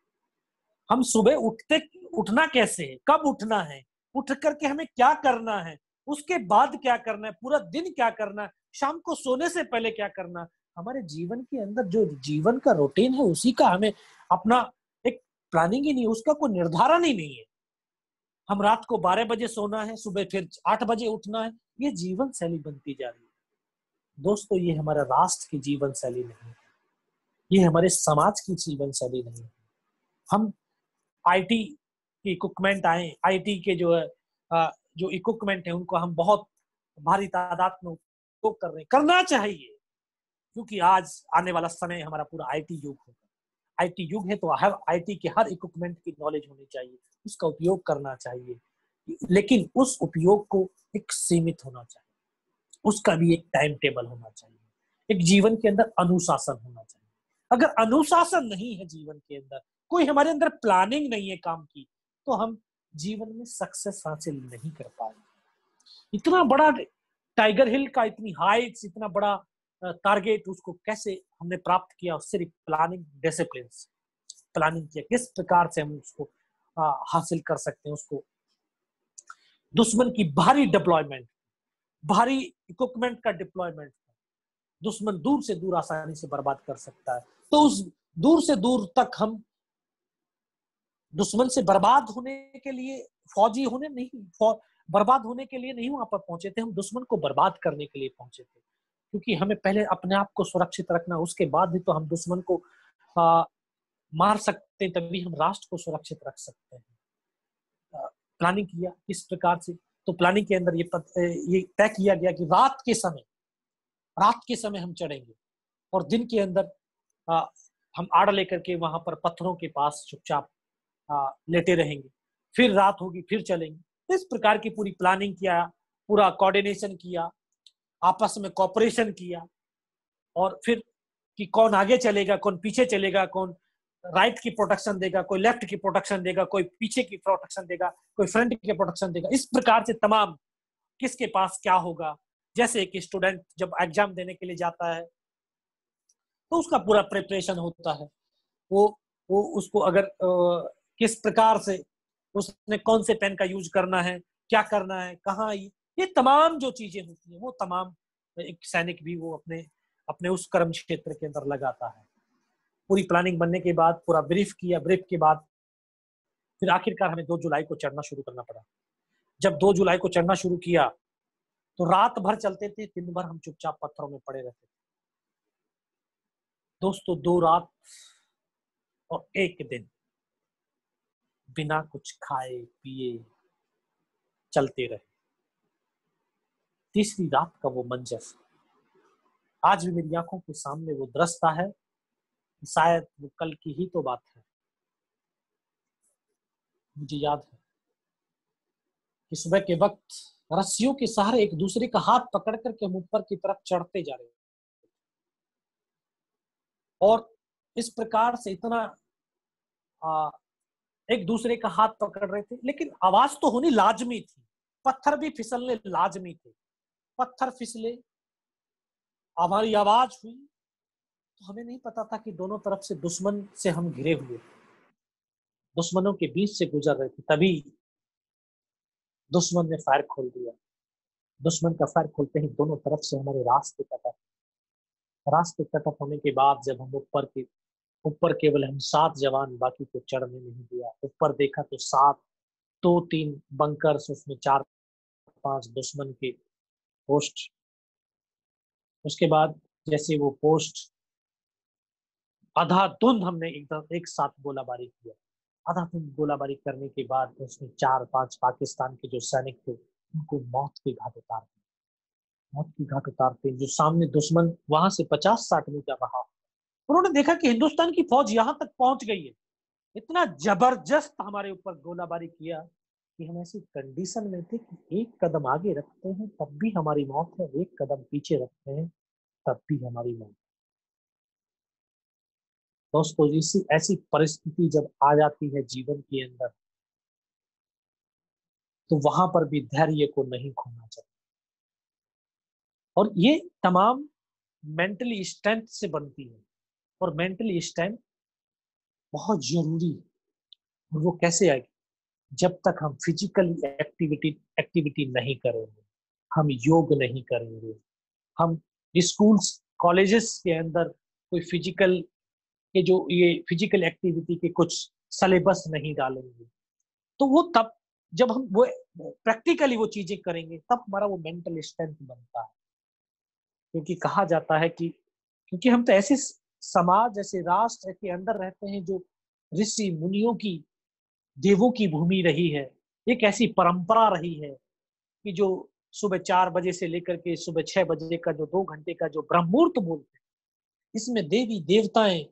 [SPEAKER 3] हम सुबह उठना कैसे है, कब उठना है, उठ करके हमें क्या करना है, उसके बाद क्या करना है, पूरा दिन क्या करना है, शाम को सोने से पहले क्या करना है। हमारे जीवन के अंदर जो जीवन का रूटीन है उसी का हमें अपना एक प्लानिंग ही नहीं, उसका कोई निर्धारण ही नहीं है। हम रात को 12 बजे सोना है, सुबह फिर 8 बजे उठना है, ये जीवन शैली बनती जा रही है। दोस्तों, ये हमारा राष्ट्र की जीवन शैली नहीं है, ये हमारे समाज की जीवन शैली नहीं है। हम आईटी के इक्विपमेंट आए, आईटी के जो है जो इक्विपमेंट है उनको हम बहुत भारी तादाद में उपयोग कर रहे हैं, करना चाहिए, क्योंकि आज आने वाला समय हमारा पूरा आईटी युग होगा। आईटी युग है तो आईटी के हर इक्विपमेंट की नॉलेज होनी चाहिए, उसका उपयोग करना चाहिए, लेकिन उस उपयोग को एक सीमित होना चाहिए, उसका भी एक टाइम टेबल होना चाहिए, एक जीवन के अंदर अनुशासन होना चाहिए। अगर अनुशासन नहीं है जीवन के अंदर, कोई हमारे अंदर प्लानिंग नहीं है काम की, तो हम जीवन में सक्सेस हासिल नहीं कर पाएंगे। इतना बड़ा टाइगर हिल का, इतनी हाइट्स, इतना बड़ा टारगेट, उसको कैसे हमने प्राप्त किया? सिर्फ प्लानिंग, डिसिप्लिन, प्लानिंग किया किस प्रकार से हम उसको हासिल कर सकते हैं। उसको दुश्मन की भारी डिप्लॉयमेंट, भारी इक्विपमेंट का डिप्लॉयमेंट, दुश्मन दूर से दूर आसानी से बर्बाद कर सकता है। तो उस दूर से दूर तक हम दुश्मन से बर्बाद होने के लिए, फौजी होने नहीं, बर्बाद होने के लिए नहीं वहां पर पहुंचे थे, हम दुश्मन को बर्बाद करने के लिए पहुंचे थे। क्योंकि हमें पहले अपने आप को सुरक्षित रखना, उसके बाद ही तो हम दुश्मन को मार सकते हैं, तभी हम राष्ट्र को सुरक्षित रख सकते हैं। प्लानिंग किया किस प्रकार से, तो प्लानिंग के अंदर ये तय किया गया कि रात के समय हम चढ़ेंगे और दिन के अंदर हम आड़ लेकर के वहां पर पत्थरों के पास चुपचाप लेटे रहेंगे, फिर रात होगी फिर चलेंगे। इस प्रकार की पूरी प्लानिंग किया, पूरा कोऑर्डिनेशन किया, आपस में कोऑपरेशन किया, और फिर कि कौन आगे चलेगा, कौन पीछे चलेगा, कौन राइट की प्रोटेक्शन देगा, कोई लेफ्ट की प्रोटेक्शन देगा, कोई पीछे की प्रोटेक्शन देगा, कोई फ्रंट की प्रोटेक्शन देगा। इस प्रकार से तमाम किसके पास क्या होगा। जैसे कि स्टूडेंट जब एग्जाम देने के लिए जाता है तो उसका पूरा प्रिपरेशन होता है, वो उसको अगर किस प्रकार से उसने कौन से पेन का यूज करना है, क्या करना है, कहाँ, ये तमाम जो चीजें होती हैं वो तमाम एक सैनिक भी वो अपने उस कर्म क्षेत्र के अंदर लगाता है। पूरी प्लानिंग बनने के बाद, पूरा ब्रीफ किया, ब्रीफ के बाद फिर आखिरकार हमें 2 जुलाई को चढ़ना शुरू करना पड़ा। जब 2 जुलाई को चढ़ना शुरू किया तो रात भर चलते थे, दिन भर हम चुपचाप पत्थरों में पड़े रहते थे। दोस्तों, 2 रात और 1 दिन बिना कुछ खाए पिए चलते रहे। तीसरी रात का वो मंजर आज भी मेरी आंखों के सामने वो दृश्य है, शायद वो कल की ही तो बात है। मुझे याद है कि सुबह के वक्त रस्सियों के सहारे एक दूसरे का हाथ पकड़ करके हम ऊपर की तरफ चढ़ते जा रहे थे, और इस प्रकार से इतना एक दूसरे का हाथ पकड़ रहे थे, लेकिन आवाज तो होनी लाजमी थी, पत्थर भी फिसलने लाजमी थे। पत्थर फिसले, हमारी आवाज हुई, तो हमें नहीं पता था कि दोनों तरफ से दुश्मन से हम घिरे हुए, दुश्मनों के बीच से गुजर रहे थे। तभी दुश्मन ने फायर खोल दिया। दुश्मन का फायर खोलते ही दोनों तरफ से हमारे रास्ते कट होने के बाद जब हम ऊपर केवल हम 7 जवान, बाकी को चढ़ने नहीं दिया। ऊपर देखा तो 7, 2-3 बंकर्स, उसमें 4-5 दुश्मन के पोस्ट। उसके बाद जैसे वो पोस्ट आधाधुंध हमने एकदम एक साथ गोलाबारी किया। आधाधुंध गोलाबारी करने के बाद उसमें 4-5 पाकिस्तान के जो सैनिक थे उनको मौत के घाट उतारते जो सामने दुश्मन वहां से 50-60 मीटर रहा, उन्होंने देखा कि हिंदुस्तान की फौज यहां तक पहुंच गई है। इतना जबरदस्त हमारे ऊपर गोलाबारी किया कि हम ऐसी कंडीशन में थे कि 1 कदम आगे रखते हैं तब भी हमारी मौत है, 1 कदम पीछे रखते हैं तब भी हमारी मौत। दोस्तों, ऐसी परिस्थिति जब आ जाती है जीवन के अंदर, तो वहां पर भी धैर्य को नहीं खोना चाहिए। और ये तमाम मेंटली स्ट्रेंथ से बनती है, और मेंटली स्ट्रेंथ बहुत जरूरी है। और वो कैसे आएगी? जब तक हम फिजिकल एक्टिविटी नहीं करेंगे, हम योग नहीं करेंगे, हम स्कूल्स कॉलेजेस के अंदर कोई फिजिकल के जो ये फिजिकल एक्टिविटी के कुछ सिलेबस नहीं डालेंगे, तो वो तब जब हम वो प्रैक्टिकली वो चीजें करेंगे तब हमारा वो मेंटल स्ट्रेंथ बनता है। क्योंकि कहा जाता है कि क्योंकि हम तो ऐसे समाज, ऐसे राष्ट्र के अंदर रहते हैं जो ऋषि मुनियों की, देवों की भूमि रही है। एक ऐसी परंपरा रही है कि जो सुबह 4 बजे से लेकर के सुबह 6 बजे का जो 2 घंटे का जो ब्रह्ममुहूर्त बोलते हैं, इसमें देवी देवताएं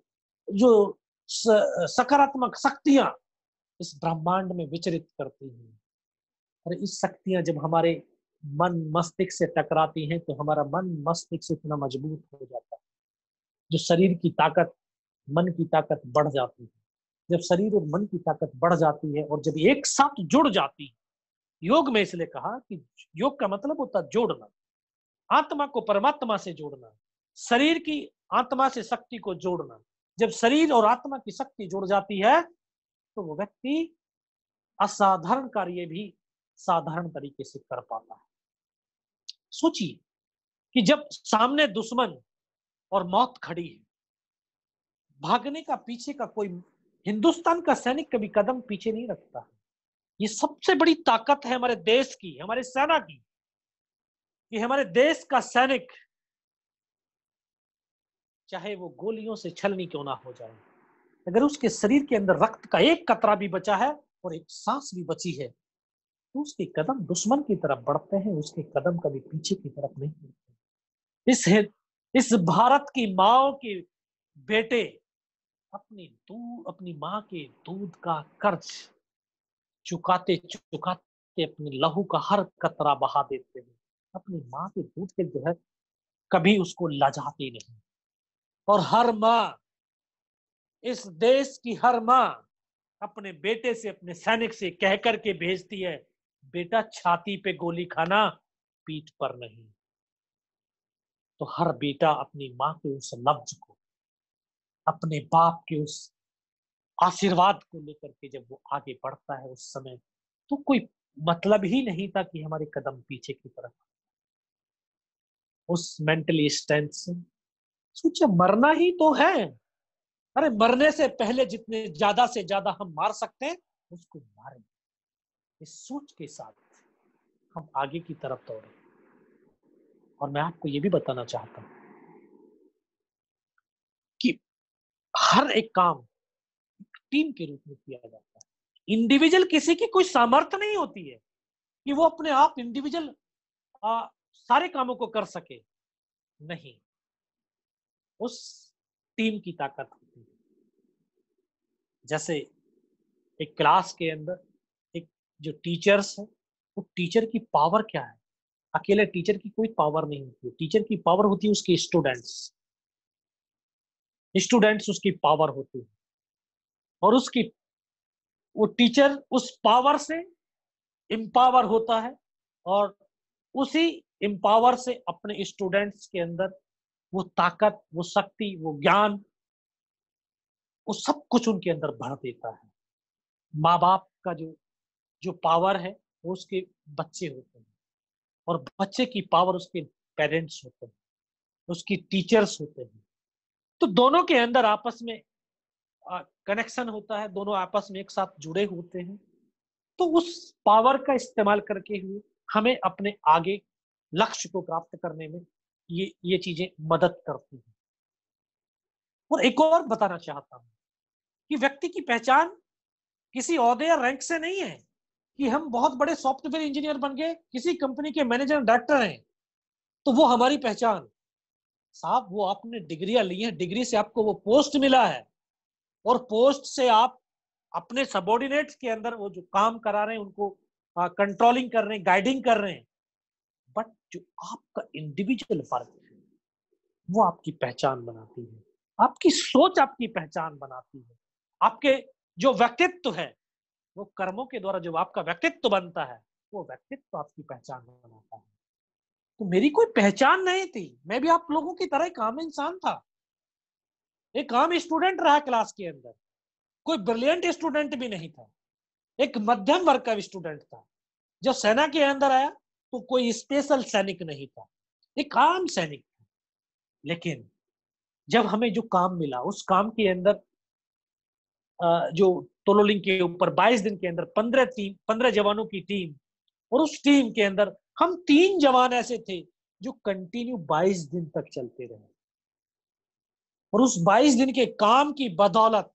[SPEAKER 3] जो सकारात्मक शक्तियां इस ब्रह्मांड में विचरित करती हैं। और इस शक्तियां जब हमारे मन मस्तिष्क से टकराती हैं तो हमारा मन मस्तिष्क इतना मजबूत हो जाता है, जो शरीर की ताकत, मन की ताकत बढ़ जाती है। जब शरीर और मन की ताकत बढ़ जाती है और जब एक साथ जुड़ जाती है, योग में इसलिए कहा कि योग का मतलब होता है जोड़ना, आत्मा को परमात्मा से जोड़ना, शरीर की आत्मा से शक्ति को जोड़ना। जब शरीर और आत्मा की शक्ति जुड़ जाती है तो वो व्यक्ति असाधारण कार्य भी साधारण तरीके से कर पाता है। सोचिए कि जब सामने दुश्मन और मौत खड़ी है, भागने का पीछे का कोई, हिंदुस्तान का सैनिक कभी कदम पीछे नहीं रखता। ये सबसे बड़ी ताकत है हमारे देश की, हमारे सेना की, कि हमारे देश का सैनिक चाहे वो गोलियों से छलनी क्यों ना हो जाए, अगर उसके शरीर के अंदर रक्त का एक कतरा भी बचा है और एक सांस भी बची है तो उसके कदम दुश्मन की तरफ बढ़ते हैं, उसके कदम कभी पीछे की तरफ नहीं बढ़ते। इस भारत की माओ के बेटे अपनी माँ के दूध का कर्ज चुकाते चुकाते अपने लहू का हर कतरा बहा देते हैं। अपनी माँ के दूध के जो है कभी उसको लजाते नहीं। और हर माँ, इस देश की हर माँ अपने बेटे से, अपने सैनिक से कह करके भेजती है, बेटा छाती पे गोली खाना, पीठ पर नहीं। तो हर बेटा अपनी माँ के उस लफ्ज को, अपने बाप के उस आशीर्वाद को लेकर के जब वो आगे बढ़ता है, उस समय तो कोई मतलब ही नहीं था कि हमारे कदम पीछे की तरफ। उस मेंटली स्ट्रेंथ से सोचिए, मरना ही तो है। अरे मरने से पहले जितने ज्यादा से ज्यादा हम मार सकते हैं उसको मारें। इस सोच के साथ हम आगे की तरफ दौड़े। और मैं आपको ये भी बताना चाहता हूं कि हर एक काम टीम के रूप में किया जाता है। इंडिविजुअल किसी की कोई सामर्थ्य नहीं होती है कि वो अपने आप इंडिविजुअल सारे कामों को कर सके, नहीं, उस टीम की ताकत होती है। जैसे एक क्लास के अंदर एक जो टीचर्स है, वो टीचर की पावर क्या है? अकेले टीचर की कोई पावर नहीं होती है। टीचर की पावर होती है उसके स्टूडेंट्स उसकी पावर होती है। और वो टीचर उस पावर से एम्पावर होता है और उसी एम्पावर से अपने स्टूडेंट्स के अंदर वो ताकत, वो शक्ति, वो ज्ञान, वो सब कुछ उनके अंदर भर देता है। माँ बाप का जो पावर है वो उसके बच्चे होते हैं, और बच्चे की पावर उसके पेरेंट्स होते हैं, उसकी टीचर्स होते हैं। तो दोनों के अंदर आपस में कनेक्शन होता है, दोनों आपस में एक साथ जुड़े होते हैं। तो उस पावर का इस्तेमाल करके हुए हमें अपने आगे लक्ष्य को प्राप्त करने में ये चीजें मदद करती हैं। और एक और बताना चाहता हूं कि व्यक्ति की पहचान किसी ओहदे या रैंक से नहीं है कि हम बहुत बड़े सॉफ्टवेयर इंजीनियर बन गए, किसी कंपनी के मैनेजर डायरेक्टर हैं तो वो हमारी पहचान। साहब, वो आपने डिग्रियां ली हैं, डिग्री से आपको वो पोस्ट मिला है और पोस्ट से आप अपने सबॉर्डिनेट्स के अंदर वो जो काम करा रहे हैं उनको कंट्रोलिंग कर रहे हैं, गाइडिंग कर रहे हैं। बट जो आपका इंडिविजुअल वर्क है वो आपकी पहचान बनाती है, आपकी सोच आपकी पहचान बनाती है। आपके जो व्यक्तित्व है वो कर्मों के द्वारा जो आपका व्यक्तित्व बनता है वो व्यक्तित्व आपकी पहचान बनाता है। तो मेरी कोई पहचान नहीं थी, मैं भी आप लोगों की तरह एक आम इंसान था, एक आम स्टूडेंट रहा क्लास के अंदर, कोई ब्रिलियंट स्टूडेंट भी नहीं था। एक मध्यम वर्ग का स्टूडेंट था। जब सेना के अंदर आया तो कोई स्पेशल सैनिक नहीं था, एक आम सैनिक था। लेकिन जब हमें जो काम मिला, उस काम के अंदर जो तोलोलिंग के ऊपर 22 दिन के अंदर 15 जवानों की टीम, और उस टीम के अंदर हम 3 जवान ऐसे थे जो कंटिन्यू 22 दिन तक चलते रहे। और उस 22 दिन के काम की बदौलत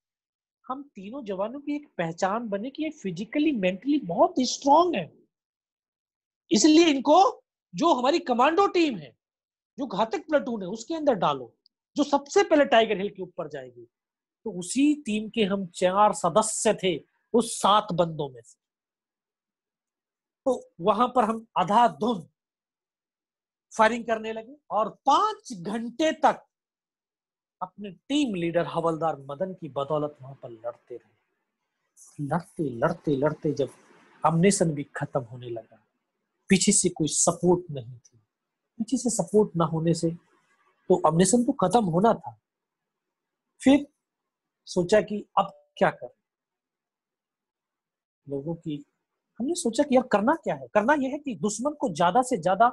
[SPEAKER 3] हम तीनों जवानों की एक पहचान बने कि ये फिजिकली मेंटली बहुत स्ट्रांग है। इसलिए इनको जो हमारी कमांडो टीम है, जो घातक प्लेटून है, उसके अंदर डालो, जो सबसे पहले टाइगर हिल के ऊपर जाएगी। तो उसी टीम के हम 4 सदस्य थे उस 7 बंदों में से। तो वहां पर हम अंधाधुंध फायरिंग करने लगे और 5 घंटे तक अपने टीम लीडर हवलदार मदन की बदौलत वहां पर लड़ते रहे। लड़ते लड़ते लड़ते जब अम्नेशन भी खत्म होने लगा, पीछे से कोई सपोर्ट नहीं थी, पीछे से सपोर्ट ना होने से तो अम्नेशन तो खत्म होना था। फिर सोचा कि अब क्या करें। लोगों की हमने सोचा कि यार करना क्या है। करना यह है कि दुश्मन को ज्यादा से ज्यादा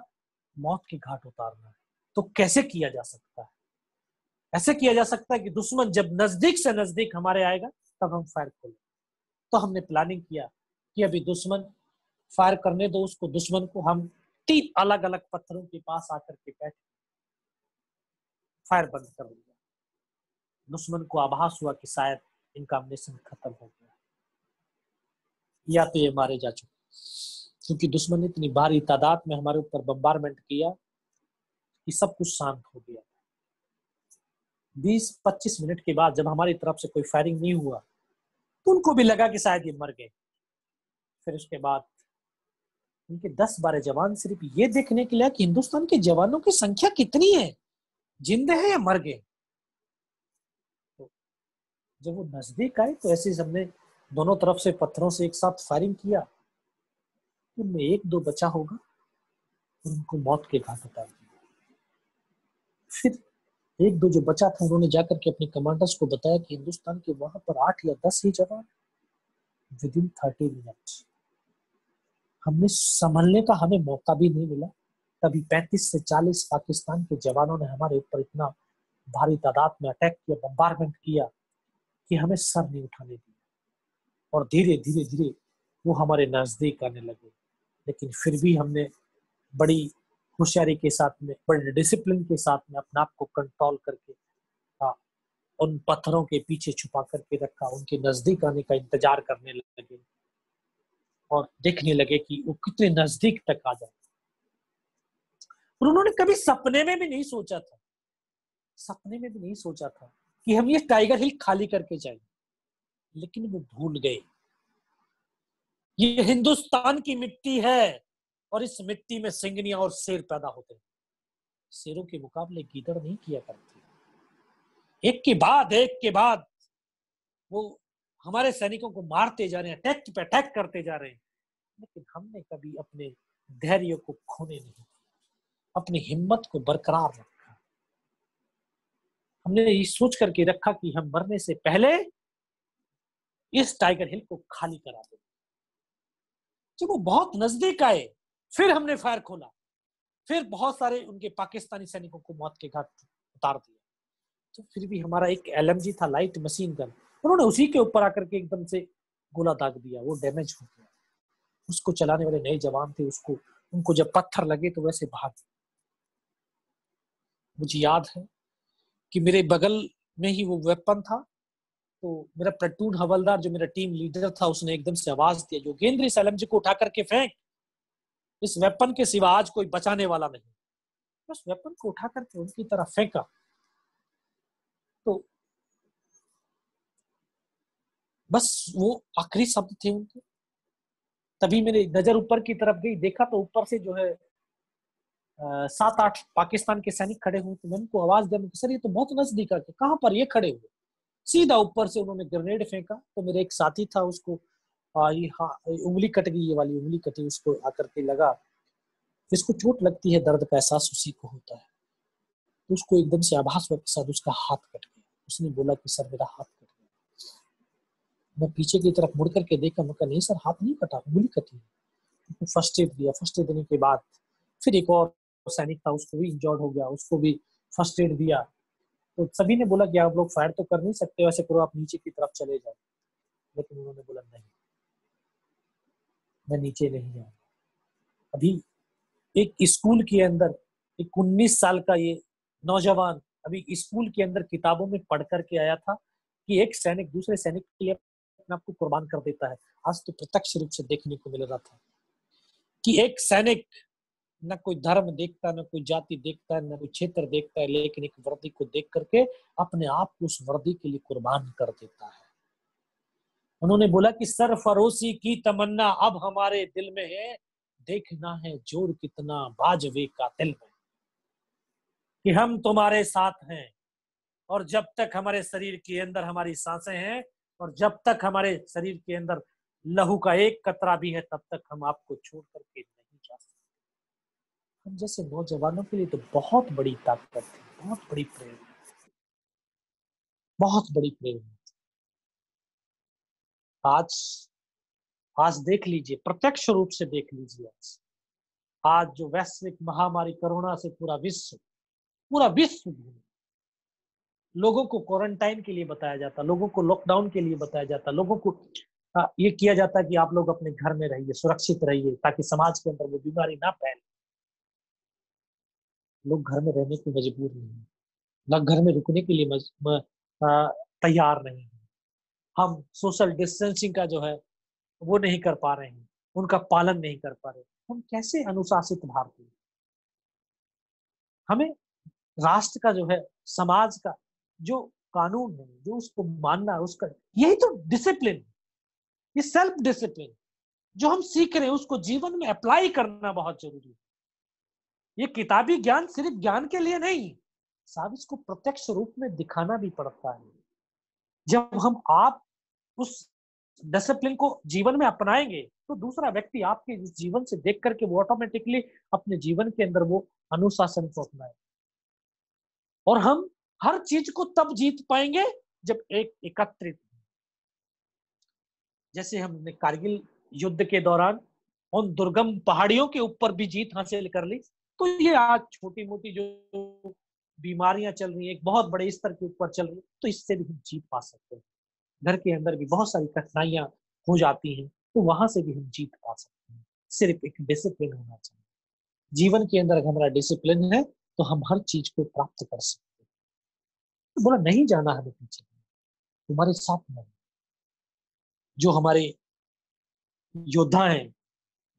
[SPEAKER 3] मौत के घाट उतारना है। तो कैसे किया जा सकता है? ऐसे किया जा सकता है कि दुश्मन जब नजदीक से नजदीक हमारे आएगा तब हम फायर खोलें। तो हमने प्लानिंग किया कि अभी दुश्मन फायर करने दो उसको। दुश्मन को हम 3 अलग अलग पत्थरों के पास आकर के बैठ फायर बंद कर दिया। दुश्मन को आभास हुआ कि शायद इनका अम्नेशन खत्म हो गया या तो ये मारे जा चुके, क्योंकि दुश्मन ने इतनी भारी तादाद में हमारे ऊपर बम्बारमेंट किया कि सब कुछ शांत हो गया। 20-25 मिनट के बाद जब हमारी तरफ से कोई फायरिंग नहीं हुआ तो उनको भी लगा कि शायद ये मर गए। फिर उसके बाद उनके 10-12 जवान सिर्फ ये देखने के लिए कि हिंदुस्तान के जवानों की संख्या कितनी है, जिंदा है या मर गए। तो जब वो नजदीक आए तो ऐसे हमने दोनों तरफ से पत्थरों से एक साथ फायरिंग किया। उनमें 1-2 बचा होगा और उनको मौत के घाट उतार दिया। फिर 1-2 जो बचा था उन्होंने जाकर के अपने कमांडर्स को बताया कि हिंदुस्तान के वहां पर 8 या 10 ही जवान विद इन 30 मिनट। हमने संभलने का हमें मौका भी नहीं मिला। तभी 35 से 40 पाकिस्तान के जवानों ने हमारे ऊपर इतना भारी तादाद में अटैक किया, बम्बारमेंट किया कि हमें सर नहीं उठाने दिया। और धीरे धीरे धीरे वो हमारे नजदीक आने लगे। लेकिन फिर भी हमने बड़ी होशियारी के साथ में, बड़े डिसिप्लिन के साथ में अपने आप को कंट्रोल करके उन पत्थरों के पीछे छुपा करके रखा। उनके नजदीक आने का इंतजार करने लगे और देखने लगे कि वो कितने नजदीक तक आ जाए। और उन्होंने कभी सपने में भी नहीं सोचा था, सपने में भी नहीं सोचा था कि हम ये टाइगर हिल खाली करके जाएंगे। लेकिन वो भूल गए ये हिंदुस्तान की मिट्टी है और इस मिट्टी में सिंगनियां और शेर पैदा होते हैं। शेरों के मुकाबले गीदड़ नहीं किया करती। एक के बाद वो हमारे सैनिकों को मारते जा रहे हैं, अटैक पे अटैक करते जा रहे हैं। लेकिन हमने कभी अपने धैर्य को खोने नहीं दिया, अपनी हिम्मत को बरकरार रखा। हमने ये सोच करके रखा कि हम मरने से पहले इस टाइगर हिल को खाली करा देंगे। जब वो बहुत नजदीक आए फिर हमने फायर खोला। फिर बहुत सारे उनके पाकिस्तानी सैनिकों को मौत के घाट उतार दिया। तो फिर भी हमारा एक LMG था, लाइट मशीन गन, उन्होंने उसी के ऊपर आकर के एकदम से गोला दाग दिया। वो डैमेज हो गया। उसको चलाने वाले नए जवान थे, उनको जब पत्थर लगे तो वैसे भाग। मुझे याद है कि मेरे बगल में ही वो वेपन था। तो मेरा प्लेटून हवलदार जो मेरा टीम लीडर था उसने एकदम से आवाज दिया, योगेंद्र इस LMG को उठा करके फेंक, इस वेपन के सिवा आज कोई बचाने वाला नहीं। उस वेपन को उठा करके उनकी तरफ फेंका तो बस वो आखिरी शब्द थे उनके। तभी मेरी नजर ऊपर की तरफ गई, देखा तो ऊपर से जो है 7-8 पाकिस्तान के सैनिक खड़े हुए थे। मैंने उनको आवाज दिया, सर ये तो बहुत नजदीक आके, कहां पर ये खड़े हुए? सीधा ऊपर से उन्होंने ग्रेनेड फेंका। तो मेरे एक साथी था, उसको उंगली कट गई, ये वाली उंगली कटी, उसको आकर के लगा। जिसको चोट लगती है दर्द का एहसास उसी को होता है। तो उसको एकदम से आभास हुआ के साथ उसका हाथ कट गया। उसने बोला कि सर मेरा हाथ कट गया।
[SPEAKER 6] मैं पीछे की तरफ मुड़ करके देखा, मैं कहा नहीं सर हाथ नहीं कटा, उंगली कटी। फर्स्ट एड दिया, फर्स्ट एड देने के बाद फिर एक और सैनिक था, उसको भी इंजर्ड हो गया, उसको भी फर्स्ट एड दिया। तो सभी ने बोला कि आप लोग फायर तो कर नहीं सकते, वैसे करो आप नीचे की तरफ चले जाओ, लेकिन उन्होंने बोला नहीं, मैं नीचे नहीं जाऊँ। अभी एक स्कूल के अंदर एक 19 साल का ये नौजवान अभी स्कूल के अंदर किताबों में पढ़ करके आया था कि एक सैनिक दूसरे सैनिक के लिए अपने आप को कुर्बान कर देता है। आज तो प्रत्यक्ष रूप से देखने को मिल रहा था कि एक सैनिक न कोई धर्म देखता, न कोई जाति देखता, न कोई क्षेत्र देखता है, लेकिन एक वर्दी को देख करके अपने आप को उस वर्दी के लिए कुर्बान कर देता है। उन्होंने बोला कि सरफरोशी की तमन्ना अब हमारे दिल में है, देखना है जोर कितना बाजवे का दिल में, कि हम तुम्हारे साथ हैं और जब तक हमारे शरीर के अंदर हमारी सांसें हैं और जब तक हमारे शरीर के अंदर लहू का एक कतरा भी है, तब तक हम आपको छोड़ करके नहीं जा सकते। हम जैसे नौजवानों के लिए तो बहुत बड़ी ताकत है, बहुत बड़ी प्रेरणा, बहुत बड़ी प्रेरणा। आज देख लीजिए, प्रत्यक्ष रूप से देख लीजिए, आज जो वैश्विक महामारी कोरोना से पूरा विश्व लोगों को क्वारंटाइन के लिए बताया जाता, लोगों को लॉकडाउन के लिए बताया जाता, लोगों को ये किया जाता कि आप लोग अपने घर में रहिए, सुरक्षित रहिए, ताकि समाज के अंदर वो बीमारी ना फैले। लोग घर में रहने को मजबूर नहीं है, ना घर में रुकने के लिए तैयार नहीं है। हम सोशल डिस्टेंसिंग का जो है वो नहीं कर पा रहे हैं, उनका पालन नहीं कर पा रहे। हम कैसे अनुशासित भारतीय? हमें राष्ट्र का जो है, समाज का जो कानून है, जो उसको मानना है, उसका यही तो डिसिप्लिन, ये सेल्फ डिसिप्लिन जो हम सीख रहे हैं, उसको जीवन में अप्लाई करना बहुत जरूरी है। ये किताबी ज्ञान सिर्फ ज्ञान के लिए नहीं, साहब इसको प्रत्यक्ष रूप में दिखाना भी पड़ता है। जब हम आप उस डिसिप्लिन को जीवन में अपनाएंगे तो दूसरा व्यक्ति आपके जीवन से देख करके वो ऑटोमेटिकली अपने जीवन के अंदर वो अनुशासन को अपनाए। और हम हर चीज को तब जीत पाएंगे जब एक एकत्रित, जैसे हमने कारगिल युद्ध के दौरान उन दुर्गम पहाड़ियों के ऊपर भी जीत हासिल कर ली, तो ये आज छोटी मोटी जो बीमारियां चल रही है एक बहुत बड़े स्तर के ऊपर चल रही है, तो इससे भी हम जीत पा सकते हैं। घर के अंदर भी बहुत सारी कठिनाइयां हो जाती हैं, तो वहां से भी हम जीत पा सकते हैं। सिर्फ एक डिसिप्लिन होना चाहिए जीवन के अंदर। अगर हमारा डिसिप्लिन है तो हम हर चीज को प्राप्त कर सकते हैं। तो बोला नहीं जाना हमें पीछे, तुम्हारे साथ में जो हमारे योद्धा हैं,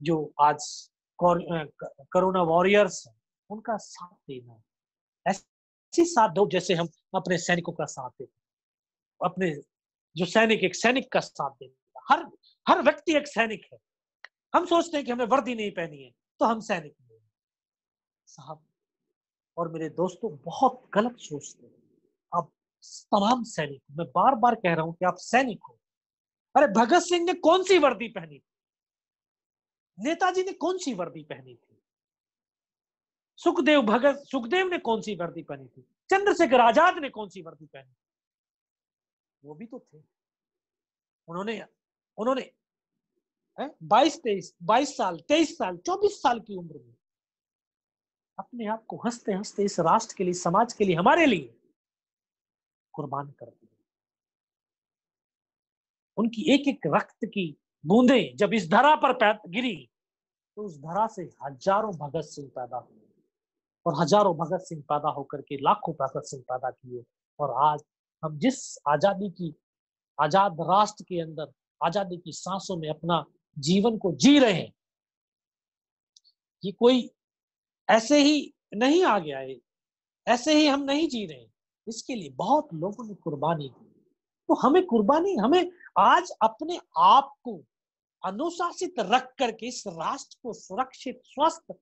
[SPEAKER 6] जो आज कोरोना वॉरियर्स हैं, उनका साथ देना है। ऐसी साथ दो जैसे हम अपने सैनिकों का साथ देते, अपने जो सैनिक एक सैनिक का साथ देता। हर व्यक्ति एक सैनिक है। हम सोचते हैं कि हमें वर्दी नहीं पहनी है तो हम सैनिक नहीं साहब। और मेरे दोस्तों बहुत गलत सोचते हैं। अब तमाम सैनिक, मैं बार बार कह रहा हूं कि आप सैनिक हो। अरे भगत सिंह ने कौन सी वर्दी पहनी थी? नेताजी ने कौन सी वर्दी पहनी थी? सुखदेव ने कौन सी वर्दी पहनी थी? चंद्रशेखर आजाद ने कौन सी वर्दी पहनी? वो भी तो थे। उन्होंने 22 साल 23 साल 24 साल की उम्र में अपने आप को हंसते हंसते इस राष्ट्र के लिए, समाज के लिए, हमारे लिए कुर्बान कर दिया। उनकी एक एक रक्त की बूंदें जब इस धरा पर गिरी तो उस धरा से हजारों भगत सिंह पैदा हुए और हजारों भगत सिंह पैदा होकर के लाखों भगत सिंह पैदा किए। और आज हम जिस आजाद राष्ट्र के अंदर आजादी की सांसों में अपना जीवन को जी रहे हैं, ये कोई ऐसे ही नहीं आ गया है, ऐसे ही हम नहीं जी रहे। इसके लिए बहुत लोगों ने कुर्बानी दी। तो हमें आज अपने आप को अनुशासित रख करके इस राष्ट्र को सुरक्षित, स्वस्थ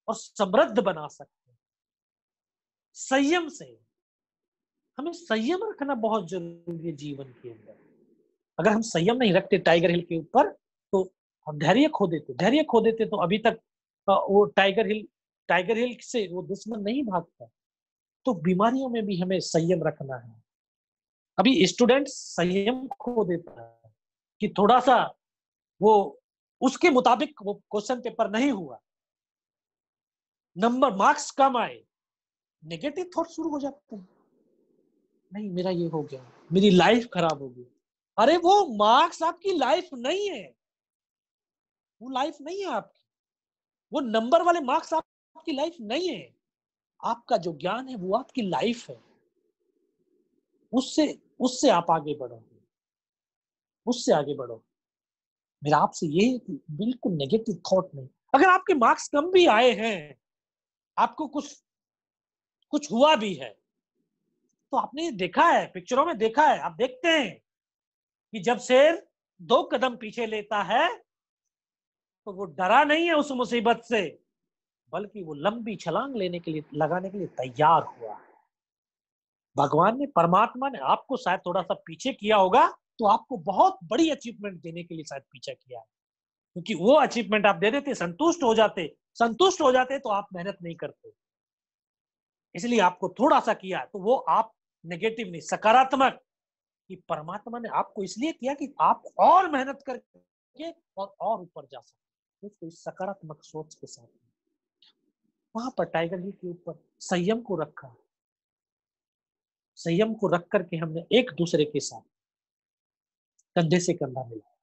[SPEAKER 6] और समृद्ध बना सकते हैं। संयम से, हमें संयम रखना बहुत जरूरी है जीवन के अंदर। अगर हम संयम नहीं रखते टाइगर हिल के ऊपर तो हम धैर्य खो देते तो अभी तक वो टाइगर हिल से वो दुश्मन नहीं भागता। तो बीमारियों में भी हमें संयम रखना है। अभी स्टूडेंट संयम खो देता है, कि थोड़ा सा वो उसके मुताबिक वो क्वेश्चन पेपर नहीं हुआ, नंबर मार्क्स कम आए, नेगेटिव थॉट शुरू हो जाते हैं। नहीं मेरा ये हो गया, मेरी लाइफ खराब हो गई। अरे वो मार्क्स आपकी लाइफ नहीं है, वो लाइफ नहीं है आपकी, वो नंबर वाले मार्क्स आपकी लाइफ नहीं है। आपका जो ज्ञान है वो आपकी लाइफ है, उससे उससे आप आगे बढ़ो, उससे आगे बढ़ो। मेरा आपसे ये है कि बिल्कुल नेगेटिव थॉट नहीं। अगर आपके मार्क्स कम भी आए हैं, आपको कुछ कुछ हुआ भी है, तो आपने देखा है, पिक्चरों में देखा है, आप देखते हैं कि जब शेर 2 कदम पीछे लेता है तो वो डरा नहीं है उस मुसीबत से, बल्कि वो लंबी छलांग लेने के लिए, लगाने के लिए तैयार हुआ है। भगवान ने, परमात्मा ने आपको शायद थोड़ा सा पीछे किया होगा, तो आपको बहुत बड़ी अचीवमेंट देने के लिए शायद पीछे किया है, क्योंकि वो अचीवमेंट आप दे देते, संतुष्ट हो जाते तो आप मेहनत नहीं करते। इसलिए आपको थोड़ा सा किया, तो वो आप नेगेटिव नहीं, सकारात्मक, कि परमात्मा ने आपको इसलिए किया कि आप और मेहनत करके और ऊपर जा सके। उसको इस सकारात्मक सोच के साथ वहां पर टाइगर हिल के ऊपर संयम को रखा, संयम को रख करके हमने एक दूसरे के साथ कंधे से कंधा मिला।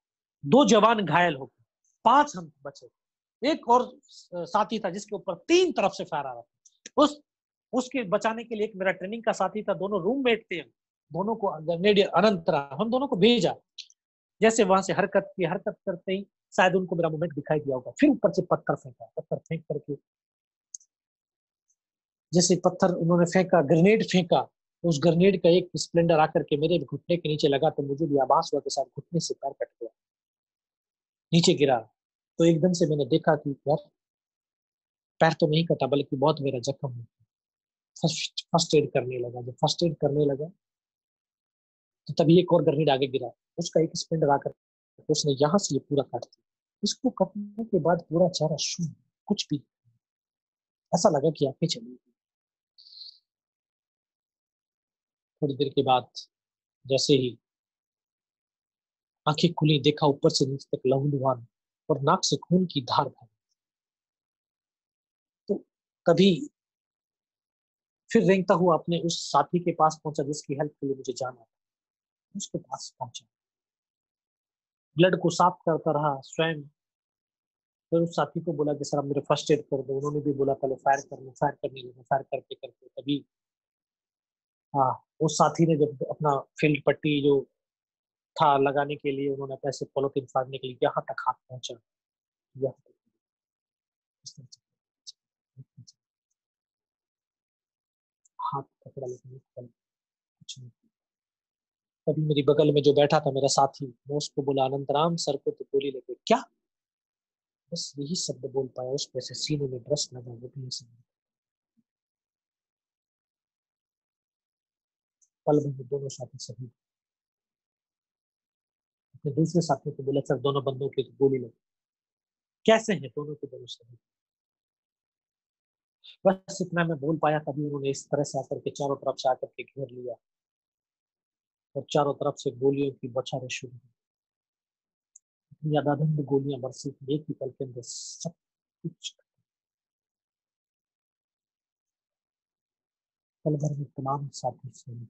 [SPEAKER 6] 2 जवान घायल हो गए, 5 हम बचे। एक और साथी था जिसके ऊपर 3 तरफ से फायर आ रहा था, उसके बचाने के लिए एक मेरा ट्रेनिंग का साथी था, दोनों रूममेट थे, दोनों को ग्रेनेड अनंत राम, हम दोनों को भेजा। जैसे वहां से हरकत करते ही शायद उनको मेरा मूवमेंट दिखाई दिया होगा, फिर ऊपर से पत्थर फेंक करके, जैसे पत्थर उन्होंने फेंका, ग्रेनेड फेंका, तो उस ग्रेनेड का एक स्प्लेंडर आकर के मेरे घुटने के नीचे लगा, तो मुझे भी आभास हुआ के साथ घुटने से पैर कट गया, नीचे गिरा। तो एकदम से मैंने देखा कि यार पैर तो नहीं कटा, बल्कि बहुत मेरा जख्म है। फर्स्ट एड करने लगा, जब फर्स्ट एड करने लगा तो तभी एक और ग्रेनेड आगे गिरा, उसका एक स्प्लेंडर आकर उसने यहाँ से ये पूरा काट दिया। इसको कटने के बाद पूरा चेहरा शून्य, कुछ भी, ऐसा लगा कि आंखें चली गई। थोड़ी देर के बाद जैसे ही आंखें खुली, देखा ऊपर से नीचे तक लहूलुहान और नाक से खून की धार बह। तो तभी फिर रेंगता हुआ अपने उस साथी के पास पहुंचा जिसकी हेल्प के लिए मुझे जाना था, उसके पास पहुंचा, ब्लड को साफ करता रहा स्वयं। फिर उस साथी को बोला कि सर आप मेरे फर्स्ट एड कर दो, उन्होंने भी बोला पहले फायर करने लगे, फायर करते करते तभी हाँ, उस साथी ने जब अपना फील्ड पट्टी जो था लगाने के लिए, उन्होंने पैसे पॉलिथीन फाड़ने के लिए यहाँ तक हाथ पहुंचा, यहाँ तक हाथ पकड़ा, लेकिन कुछ नहीं। तभी मेरी बगल में जो बैठा था मेरा साथी, मैं उसको बोला अनंतराम सर को तो गोली लगे क्या, बस यही शब्द बोल पाया। उस पे से सीने में ब्रश लगा, वो भी ऐसे पल में दोनों साथी शहीद। अपने दूसरे साथी को बोला सर दोनों बंदों की गोली लगी, कैसे हैं दोनों के दोनों शहीद। बस इतना मैं बोल पाया, तभी उन्होंने इस तरह से आकर के चारों तरफ से आकर के घेर लिया और चारों तरफ से गोलियों की बौछारें शुरू हुई। अंधाधुंध गोलियां बरसी थी, एक ही पल के अंदर सब कुछ। पल भर में तमाम साथी शहीद,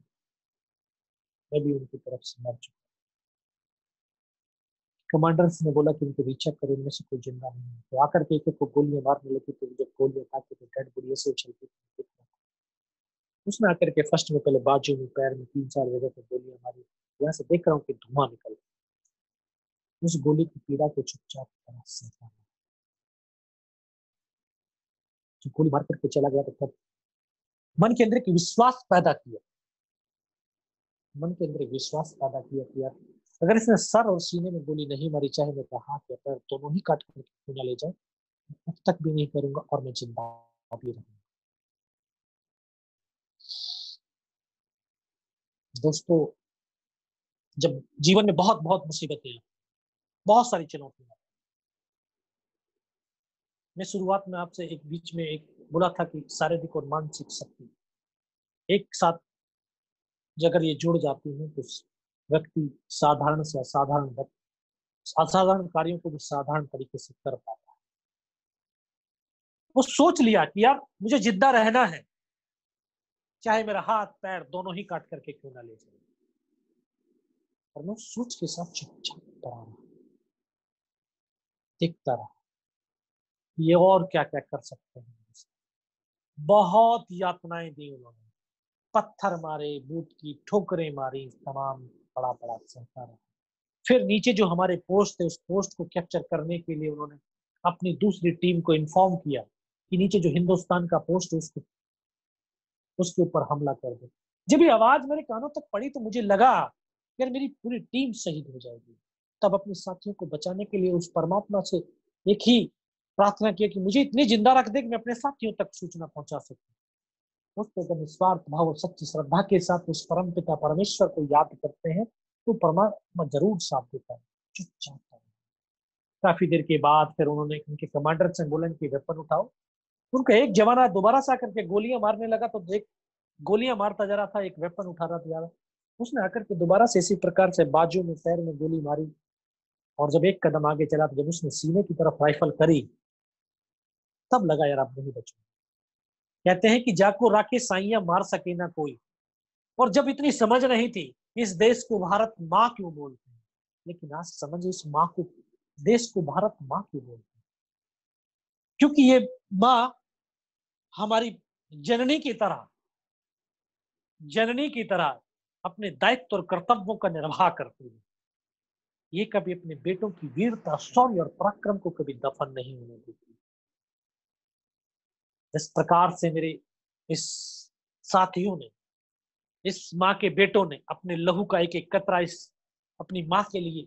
[SPEAKER 6] मैं भी उनकी तरफ से मर चुका। कमांडर्स ने बोला कि उनको रीचेक करो, इनमें से कोई जिंदा नहीं है। तो आकर के एक को गोलियां मारने लगी, तो जब गोलियां खाती तो डेड बॉडी ऐसे उछलती थी। उसने आकर के फर्स्ट में पहले बाजू में, पैर में 3-4 जगह पर गोलियां मारी। यहाँ से देख रहा हूँ कि धुआं निकल रहा है। उस गोली की पीड़ा को चुपचाप तरह से जो गोली मार करके चला गया, तो तब मन के अंदर एक विश्वास पैदा किया, मन के अंदर एक विश्वास पैदा किया कि यार अगर इसने सर और सीने में गोली नहीं मारी, चाहे मेरा हाथ या पैर दोनों ही काट कर क्यों ना ले जाए, अब तक भी नहीं करूंगा और मैं जिंदा भी रहूंगा। दोस्तों, जब जीवन में बहुत बहुत मुसीबतें हैं, बहुत सारी चुनौतियां, मैं शुरुआत में आपसे एक बीच में एक बोला था कि शारीरिक और मानसिक शक्ति एक साथ अगर ये जुड़ जाती है तो व्यक्ति साधारण से असाधारण असाधारण कार्यों को भी साधारण तरीके से कर पाता है। वो सोच लिया कि यार मुझे जिंदा रहना है, चाहे मेरा हाथ पैर दोनों ही काट करके क्यों ना ले जाए। और मैं सोच के साथ चुपचाप पड़ा रहा, देखता रहा ये और क्या क्या कर सकते हैं। बहुत यातनाएं दी उन्होंने, पत्थर मारे, बूट की ठोकरें मारी, तमाम बड़ा बड़ा सहता रहा। फिर नीचे जो हमारे पोस्ट थे, उस पोस्ट को कैप्चर करने के लिए उन्होंने अपनी दूसरी टीम को इन्फॉर्म किया कि नीचे जो हिंदुस्तान का पोस्ट है उसके ऊपर हमला कर दो। जब ये आवाज मेरे कानों तक पड़ी तो मुझे लगा यार मेरी पूरी टीम शहीद हो जाएगी। तब अपने साथियों को बचाने के लिए उस परमात्मा से एक ही प्रार्थना किया कि मुझे इतनी जिंदा रख दे कि मैं अपने साथियों तक सूचना पहुंचा सकूं। उस पर निस्वार्थ भाव और सच्ची श्रद्धा के साथ उस परम पिता परमेश्वर को याद करते हैं तो परमात्मा जरूर साथ देता है। चुपचाप। काफी देर के बाद फिर उन्होंने उनके कमांडर से बोला कि वेपन उठाओ। उनका एक जवान दोबारा से आकर के गोलियां मारने लगा तो देख गोलियां मारता जा रहा था, एक वेपन उठा रहा था जा रहा। उसने आकर के दोबारा से इसी प्रकार से बाजू में पैर में गोली मारी और जब एक कदम आगे चला तो जब उसने सीने की तरफ राइफल करी तब लगा यार अब नहीं बचूंगा। कहते हैं कि जाको राखे साइयां मार सके ना कोई। और जब इतनी समझ नहीं थी इस देश को भारत माँ क्यों बोलते हैं, लेकिन आज समझ इस माँ को, देश को भारत माँ क्यों बोलते हैं, क्योंकि ये माँ हमारी जननी की तरह अपने दायित्व और कर्तव्यों का निर्वाह करती है। ये कभी अपने बेटों की वीरता, शौर्य और पराक्रम को कभी दफन नहीं होने देती। इस प्रकार से मेरे इस साथियों ने, इस माँ के बेटों ने अपने लहू का एक एक कतरा इस अपनी माँ के लिए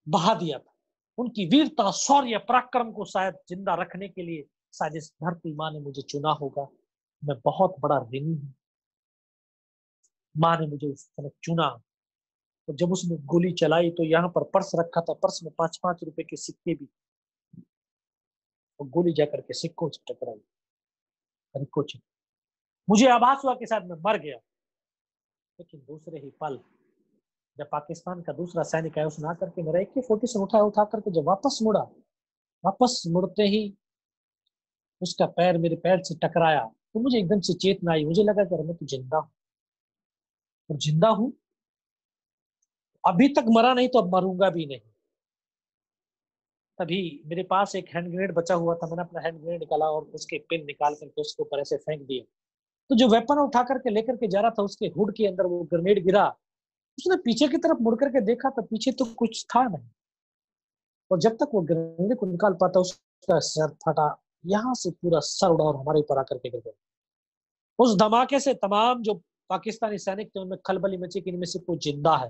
[SPEAKER 6] बहा दिया था। उनकी वीरता, शौर्य, पराक्रम को शायद जिंदा रखने के लिए शायद इस धरती माँ ने मुझे चुना होगा। मैं बहुत बड़ा ऋणी हूँ। माँ ने मुझे उस समय चुना। तो जब उसने गोली चलाई तो यहाँ पर पर्स रखा था, पर्स में 5-5 रुपए के सिक्के भी, और गोली जाकर के सिक्कों से टकराई। अरे कुछ मुझे आभास हुआ कि शायद मैं मर गया। लेकिन दूसरे ही पल जब पाकिस्तान का दूसरा सैनिक आया उसने आकर के मेरा AK-47 उठा करके जब वापस मुड़ा, वापस मुड़ते ही उसका पैर मेरे पैर से टकराया तो मुझे एकदम से चेतना आई। मुझे लगा कि मैं तो जिंदा हूं, और जिंदा हूं, अभी तक मरा नहीं तो अब मरूंगा भी नहीं। तभी मेरे पास एक हैंड ग्रेनेड बचा हुआ था। मैंने अपना हैंड ग्रेनेड निकाला और उसके पिन निकाल करके उसके ऊपर ऐसे फेंक दिया। तो जो वेपन उठा करके लेकर के जा रहा था उसके हुड के अंदर वो ग्रेनेड गिरा। उसने पीछे की तरफ मुड़ करके देखा तो पीछे तो कुछ था नहीं, और जब तक वो ग्रेनेड को निकाल पाता उसका सर फटा, यहाँ से पूरा सर उड़ा और हमारे ऊपर आकर के गिर गया। उस धमाके से तमाम जो पाकिस्तानी सैनिक थे उनमें खलबली मची कि इनमें से कोई जिंदा है।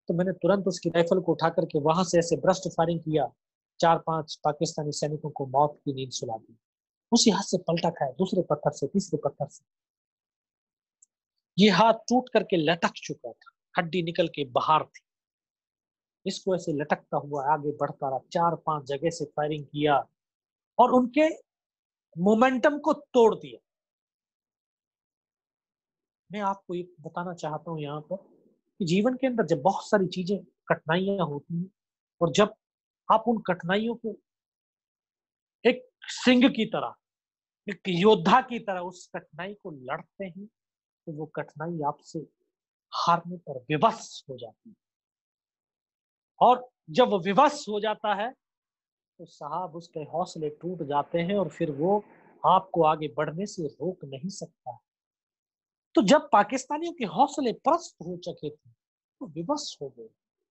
[SPEAKER 6] तो मैंने तुरंत उसकी राइफल को उठा करके वहां से ऐसे ब्रस्ट फायरिंग किया। 4-5 पाकिस्तानी सैनिकों को मौत की नींद सुला दी। उसी हाथ से पलटा खाया, दूसरे पत्थर से, तीसरे पत्थर से। ये हाथ टूट करके लटक चुका था, हड्डी निकल के बाहर थी। इसको ऐसे लटकता हुआ आगे बढ़ता रहा। 4-5 जगह से फायरिंग किया और उनके मोमेंटम को तोड़ दिया। मैं आपको ये बताना चाहता हूँ यहाँ पर कि जीवन के अंदर जब बहुत सारी चीजें, कठिनाइयां होती हैं, और जब आप उन कठिनाइयों को एक सिंह की तरह, एक योद्धा की तरह उस कठिनाई को लड़ते हैं तो वो कठिनाई आपसे हारने पर विवश हो जाती है। और जब वो विवश हो जाता है तो साहब उसके हौसले टूट जाते हैं और फिर वो आपको आगे बढ़ने से रोक नहीं सकता। तो जब पाकिस्तानियों के हौसले पस्त हो चुके थे तो विवश हो गए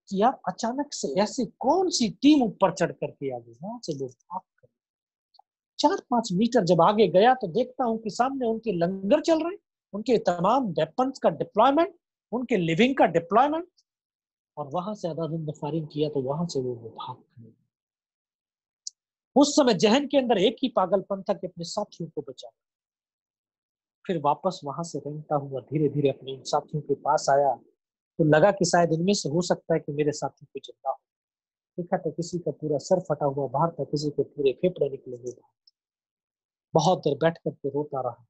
[SPEAKER 6] कि यार अचानक से ऐसी कौन सी टीम ऊपर चढ़ करके आ गई। वहां से लोग भाग कर 4-5 मीटर जब आगे गया तो देखता हूं कि सामने उनके लंगर चल रहे, उनके तमाम वेपन्स का डिप्लॉयमेंट, उनके लिविंग का डिप्लॉयमेंट, और वहां से आधा फायरिंग किया तो वहां से वो भाग गए। उस समय जहन के अंदर एक ही पागलपन था कि अपने साथियों को बचाना। फिर वापस वहां से रेंगता हुआ धीरे धीरे अपने इन साथियों के पास आया तो लगा कि शायद इनमें से हो सकता है कि मेरे साथी को जिंदा हो। देखा तो किसी का पूरा सर फटा हुआ बाहर था, किसी के पूरे फेफड़े निकले हुए। बहुत देर बैठ करके रोता रहा।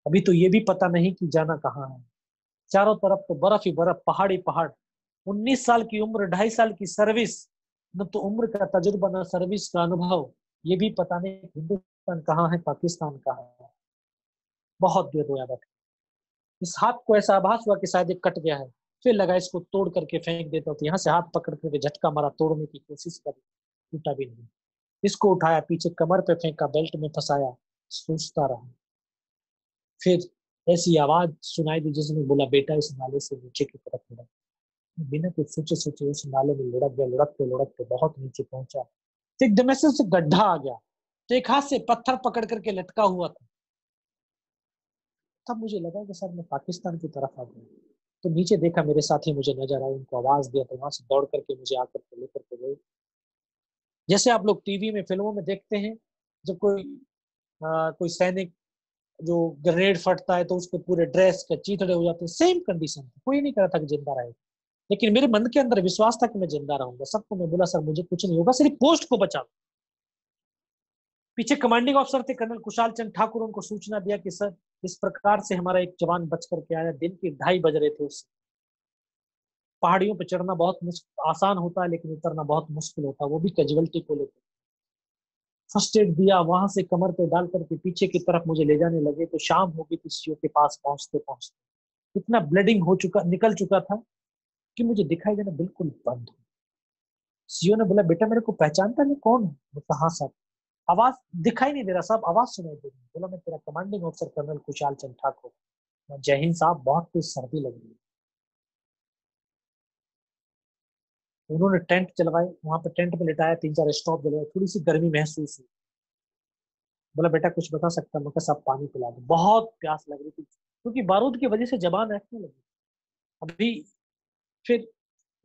[SPEAKER 6] अभी तो ये भी पता नहीं कि जाना कहाँ है। चारों तरफ तो बर्फ ही बर्फ, पहाड़ ही पहाड़। 19 साल की उम्र, 2.5 साल की सर्विस, न तो उम्र का तजुर्बा न सर्विस का अनुभव, ये भी पता नहीं हिंदुस्तान कहाँ है, पाकिस्तान कहाँ है। बहुत देर रोया बैठा। इस हाथ को ऐसा आभास हुआ कि शायद ये कट गया है, फिर लगा इसको तोड़ करके फेंक देता, तो यहाँ से हाथ पकड़ करके झटका मारा, तोड़ने की कोशिश करी, टूटा भी नहीं। इसको उठाया, पीछे कमर पे फेंका, बेल्ट में फंसाया, सोचता रहा। फिर ऐसी आवाज सुनाई दी जिसने बोला, बेटा इस नाले से नीचे की तरफ लुढ़क। बिना कुछ सोचे सोचे उस नाले में लुढ़क गया। लुढ़क के बहुत नीचे पहुंचा, तो एकदम ऐसे उसे गड्ढा आ गया, तो एक हाथ से पत्थर पकड़ करके लटका हुआ था। तब मुझे लगा कि सर मैं पाकिस्तान की तरफ आ गया। तो नीचे देखा, मेरे साथी मुझे नजर आए, उनको आवाज दिया, तो वहां से दौड़ करके मुझे आकर के लेकर के गए। जैसे आप लोग टीवी में, फिल्मों में देखते हैं, जब कोई सैनिक जो ग्रेनेड फटता है तो उसके पूरे ड्रेस के चीथड़े हो जाते हैं, सेम कंडीशन थी। कोई नहीं कहा था कि जिंदा रहे, लेकिन मेरे मन के अंदर विश्वास था कि मैं जिंदा रहूंगा। सबको मैं बोला, सर मुझे कुछ नहीं होगा, सिर्फ पोस्ट को बचा। पीछे कमांडिंग ऑफिसर थे कर्नल कुशाल चंद ठाकुर, उनको सूचना दिया कि सर इस प्रकार से हमारा एक जवान बच करके आया। दिन के 2:30 बज रहे थे उससे। पहाड़ियों पर चढ़ना बहुत आसान होता है, लेकिन उतरना बहुत मुश्किल होता है, वो भी कैजुअलिटी को लेकर। फर्स्ट एड दिया, वहां से कमर पे डाल करके पीछे की तरफ मुझे ले जाने लगे, तो शाम हो गई थी। सीओ के पास पहुंचते पहुंचते इतना ब्लीडिंग हो चुका, निकल चुका था कि मुझे दिखाई देना बिल्कुल बंद हो। सीओ ने बोला, बेटा मेरे को पहचानता नहीं, कौन है? मैं कहा, हाँ सर। आवाज दिखाई नहीं दे रहा साहब, आवाज सुनाई दे रही। बोला, मैं तेरा commanding officer colonel Kushal Chand Thakur. जय हिंद साहब, बहुत तेज सर्दी लग रही है। उन्होंने टेंट चलवाए, वहां पे टेंट में लिटाया, 3-4 स्टॉप जलवाए, थोड़ी सी गर्मी महसूस हुई। बोला, बेटा कुछ बता सकता? मैं साहब पानी पिला दो, बहुत प्यास लग रही थी, क्योंकि बारूद की वजह से जबान रखने लगी अभी। फिर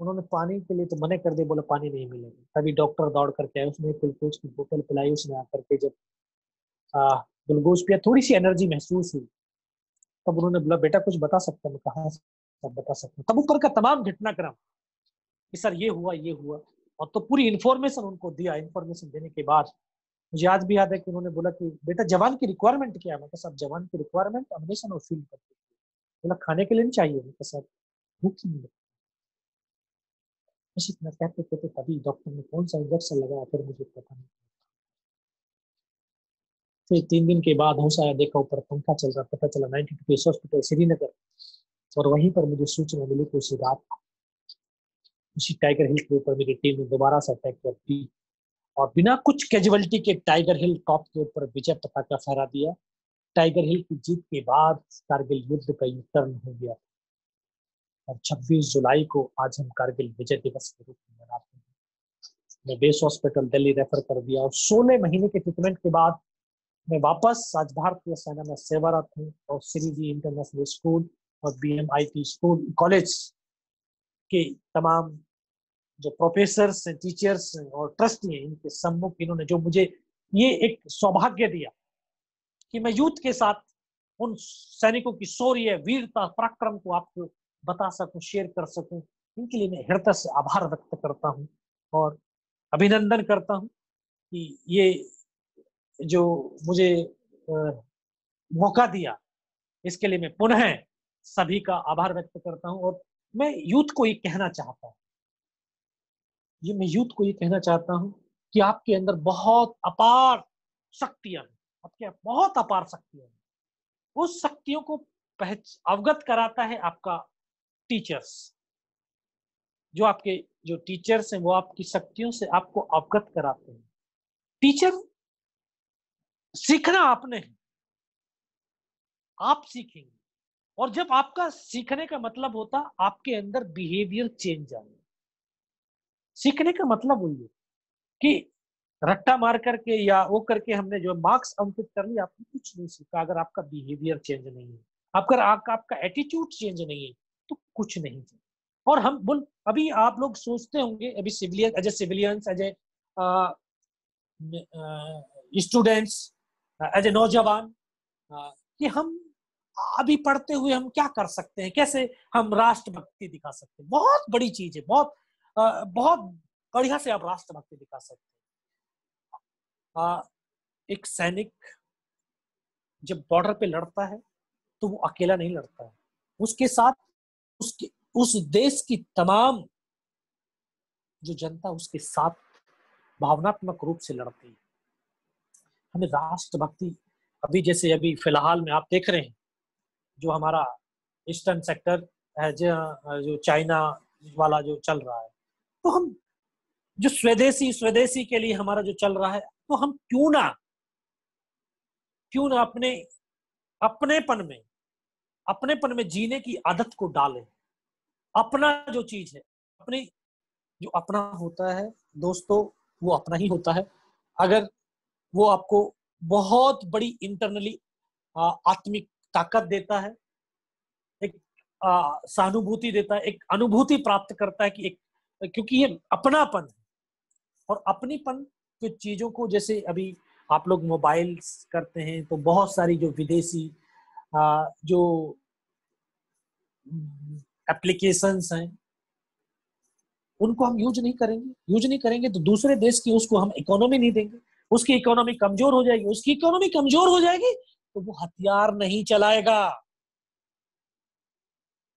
[SPEAKER 6] उन्होंने पानी के लिए तो मना कर दिया, बोला पानी नहीं मिलेगा। तभी डॉक्टर दौड़ करके आए, उसने ग्लूकोज की बोतल पिलाई। उसने आकर के जब ग्लूकोज पिया, थोड़ी सी एनर्जी महसूस हुई। तब उन्होंने बोला, बेटा कुछ बता सकता? मैं कहा, सब बता सकता हूँ। तब ऊपर का तमाम घटनाक्रम कि सर ये हुआ, ये हुआ, और तो पूरी इन्फॉर्मेशन उनको दिया। इन्फॉर्मेशन देने के बाद मुझे आज भी याद है कि उन्होंने बोला कि बेटा जवान की रिक्वायरमेंट क्या है? मैं कहा, साहब जवान की रिक्वायरमेंट अम्युनिशन और फील्ड करती है। बोला, खाने के लिए नहीं चाहिए? मैं कहा, साहब भूख नहीं लगती। बस इतना कहते कहते तभी डॉक्टर ने कौन सा इंजेक्शन लगाया, फिर मुझे पता नहीं। फिर 3 दिन के बाद होश आया, देखा ऊपर पंखा चल रहा, पता चला 92 केस हॉस्पिटल श्रीनगर। और वहीं पर मुझे सूचना मिली कि उसी रात उसी टाइगर हिल के ऊपर मेरी टीम ने दोबारा से अटैक कर, और बिना कुछ कैजुअलिटी के टाइगर हिल टॉप के ऊपर विजय पताका फहरा दिया। टाइगर हिल की जीत के बाद कारगिल युद्ध का यू टर्न हो गया, और 26 जुलाई को आज हम कारगिल विजय दिवस के रूप में मनाते हैं। मैं बेस हॉस्पिटल दिल्ली रेफर कर दिया, और 16 महीने के ट्रीटमेंट के बाद मैं वापस आज भारतीय सेना में सेवारत हूँ। और श्री जी इंटरनेशनल स्कूल और BMIT स्कूल कॉलेज के तमाम जो प्रोफेसर्स हैं, टीचर्स हैं और ट्रस्टी हैं, इनके सम्मुख इन्होंने जो मुझे ये एक सौभाग्य दिया कि मैं यूथ के साथ उन सैनिकों की शौर्य, वीरता, पराक्रम को आपको बता सकूं, शेयर कर सकूं, इनके लिए मैं हृदय से आभार व्यक्त करता हूं और अभिनंदन करता हूं कि ये जो मुझे मौका दिया, इसके लिए मैं पुनः सभी का आभार व्यक्त करता हूं। और मैं यूथ को ये कहना चाहता हूं, कि आपके अंदर बहुत अपार शक्तियां हैं, आपके बहुत अपार शक्तियां हैं। उस शक्तियों को अवगत कराता है आपका टीचर्स। जो टीचर्स हैं वो आपकी शक्तियों से आपको अवगत कराते हैं। टीचर सीखना आपने है, आप सीखेंगे। और जब आपका सीखने का मतलब होता आपके अंदर बिहेवियर चेंज आए। सीखने का मतलब वही है कि रट्टा मार करके या वो करके हमने जो मार्क्स अंकित कर लिए, आपने कुछ नहीं सीखा। अगर आपका बिहेवियर चेंज नहीं है, आपका एटीट्यूड चेंज नहीं है, तो कुछ नहीं है। और हम बोल, अभी आप लोग सोचते होंगे, अभी civilians, as a students, as a नौजवान, कि हम अभी पढ़ते हुए हम क्या कर सकते हैं, कैसे हम राष्ट्रभक्ति दिखा सकते हैं। बहुत बड़ी चीज है, बहुत बढ़िया से आप राष्ट्रभक्ति दिखा सकते हैं। एक सैनिक जब बॉर्डर पे लड़ता है तो वो अकेला नहीं लड़ता है, उसके साथ उसके उस देश की तमाम जो जनता उसके साथ भावनात्मक रूप से लड़ती है। हमें राष्ट्रभक्ति, अभी जैसे अभी फिलहाल में आप देख रहे हैं जो हमारा ईस्टर्न सेक्टर है, जो चाइना वाला जो चल रहा है, तो हम जो स्वदेशी स्वदेशी के लिए हमारा जो चल रहा है, तो हम क्यों ना अपने अपनेपन में जीने की आदत को डालें। अपना जो चीज है, अपने जो अपना होता है दोस्तों, वो अपना ही होता है। अगर वो आपको बहुत बड़ी इंटरनली आत्मिक ताकत देता है, एक सहानुभूति देता है, एक अनुभूति प्राप्त करता है कि एक, क्योंकि ये अपनापन है। और अपनीपन जो चीजों को, जैसे अभी आप लोग मोबाइल करते हैं तो बहुत सारी जो विदेशी जो एप्लीकेशंस हैं उनको हम यूज नहीं करेंगे तो दूसरे देश की उसको हम इकोनॉमी नहीं देंगे, उसकी इकोनॉमी कमजोर हो जाएगी। उसकी इकोनॉमी कमजोर हो जाएगी तो वो हथियार नहीं चलाएगा।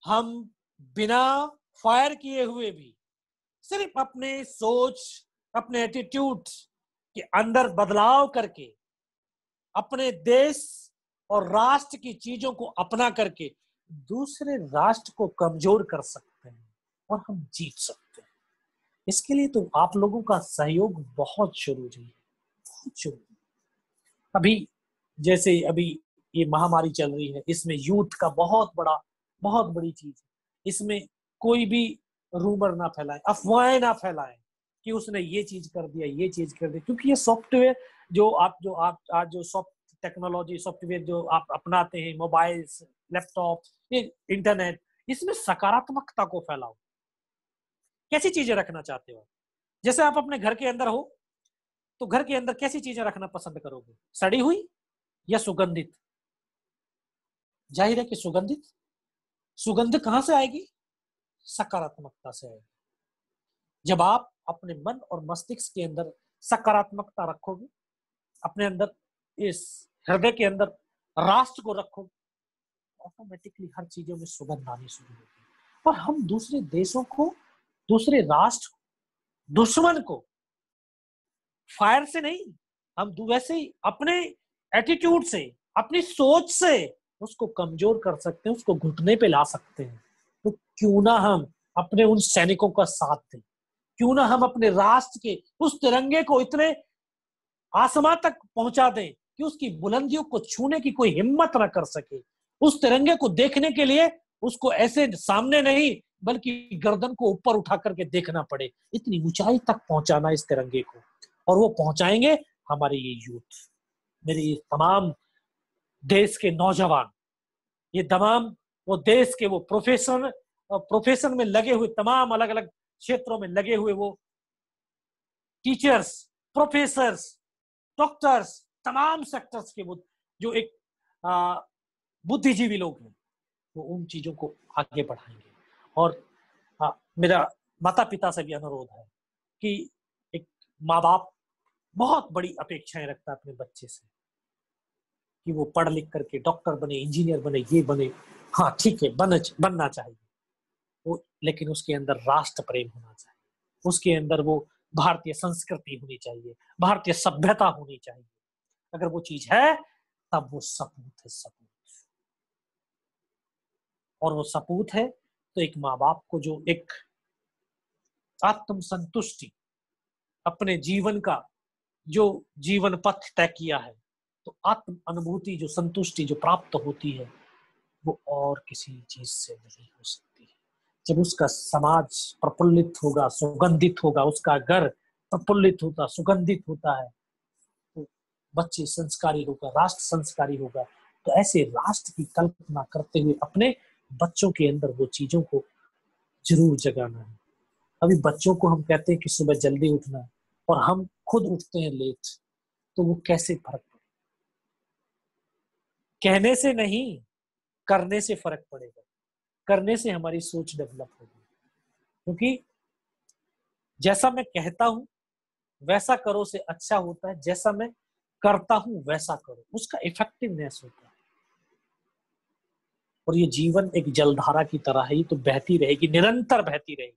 [SPEAKER 6] हम बिना फायर किए हुए भी सिर्फ अपने सोच, अपने एटीट्यूड के अंदर बदलाव करके अपने देश और राष्ट्र की चीजों को अपना करके दूसरे राष्ट्र को कमजोर कर सकते हैं और हम जीत सकते हैं। इसके लिए तो आप लोगों का सहयोग बहुत जरूरी है, बहुत जरूरी। अभी जैसे अभी ये महामारी चल रही है, इसमें यूथ का बहुत बड़ी चीज है। इसमें कोई भी रूमर ना फैलाए, अफवाहें ना फैलाएं कि उसने ये चीज कर दिया, ये चीज कर दी, क्योंकि ये सॉफ्टवेयर जो आप आज जो टेक्नोलॉजी सॉफ्टवेयर जो आप अपनाते हैं, मोबाइल, लैपटॉप, ये इंटरनेट, इसमें सकारात्मकता को फैलाओ। कैसी चीजें रखना चाहते हो? जैसे आप अपने घर के अंदर हो तो घर के अंदर कैसी चीजें रखना पसंद करोगे? सड़ी हुई या सुगंधित? जाहिर है कि सुगंधित। सुगंध कहां से आएगी? सकारात्मकता से आएगी। जब आप अपने मन और मस्तिष्क के अंदर सकारात्मकता रखोगे, अपने अंदर इस हृदय के अंदर राष्ट्र को रखोगे, ऑटोमेटिकली हर चीजों में सुगंध आनी शुरू होगी। और हम दूसरे देशों को, दूसरे राष्ट्र, दुश्मन को फायर से नहीं, हम वैसे ही अपने एटीट्यूड से, अपनी सोच से उसको कमजोर कर सकते हैं, उसको घुटने पे ला सकते हैं। तो क्यों ना हम अपने उन सैनिकों का साथ दें, क्यों ना हम अपने राष्ट्र के उस तिरंगे को इतने आसमां तक पहुंचा दें कि उसकी बुलंदियों को छूने की कोई हिम्मत ना कर सके। उस तिरंगे को देखने के लिए उसको ऐसे सामने नहीं बल्कि गर्दन को ऊपर उठा करके देखना पड़े, इतनी ऊंचाई तक पहुंचाना इस तिरंगे को। और वो पहुंचाएंगे हमारे ये यूथ, मेरे ये तमाम देश के नौजवान, ये तमाम वो देश के वो प्रोफेशन में लगे हुए, तमाम अलग अलग क्षेत्रों में लगे हुए वो टीचर्स, प्रोफेसर्स, डॉक्टर्स, तमाम सेक्टर्स के वो जो एक बुद्धिजीवी लोग हैं, वो उन चीजों को आगे बढ़ाएंगे। और मेरा माता पिता से भी अनुरोध है कि एक माँ बाप बहुत बड़ी अपेक्षाएं रखता है अपने बच्चे से कि वो पढ़ लिख करके डॉक्टर बने, इंजीनियर बने, ये बने। हाँ ठीक है, बनना चाहिए वो, लेकिन उसके अंदर राष्ट्र प्रेम होना चाहिए, उसके अंदर वो भारतीय संस्कृति होनी चाहिए, भारतीय सभ्यता होनी चाहिए। अगर वो चीज है तब वो सपूत है, सपूत। और वो सपूत है तो एक माँ बाप को जो एक आत्म संतुष्टि, अपने जीवन का जो जीवन पथ तय किया है, तो आत्म अनुभूति, जो संतुष्टि जो प्राप्त होती है, वो और किसी चीज से नहीं हो सकती है। जब उसका समाज प्रफुल्लित होगा, सुगंधित होगा, उसका घर प्रफुल्लित होता, सुगंधित होता है, तो बच्चे संस्कारी होगा, राष्ट्र संस्कारी होगा। तो ऐसे राष्ट्र की कल्पना करते हुए अपने बच्चों के अंदर वो चीजों को जरूर जगाना है। अभी बच्चों को हम कहते हैं कि सुबह जल्दी उठना है और हम खुद उठते हैं लेट, तो वो कैसे फर्क पड़ेगा? कहने से नहीं, करने से फर्क पड़ेगा। करने से हमारी सोच डेवलप होगी, क्योंकि जैसा मैं कहता हूं वैसा करो से अच्छा होता है जैसा मैं करता हूं वैसा करो, उसका इफेक्टिवनेस होता है। और ये जीवन एक जलधारा की तरह है, ये तो बहती रहेगी, निरंतर बहती रहेगी।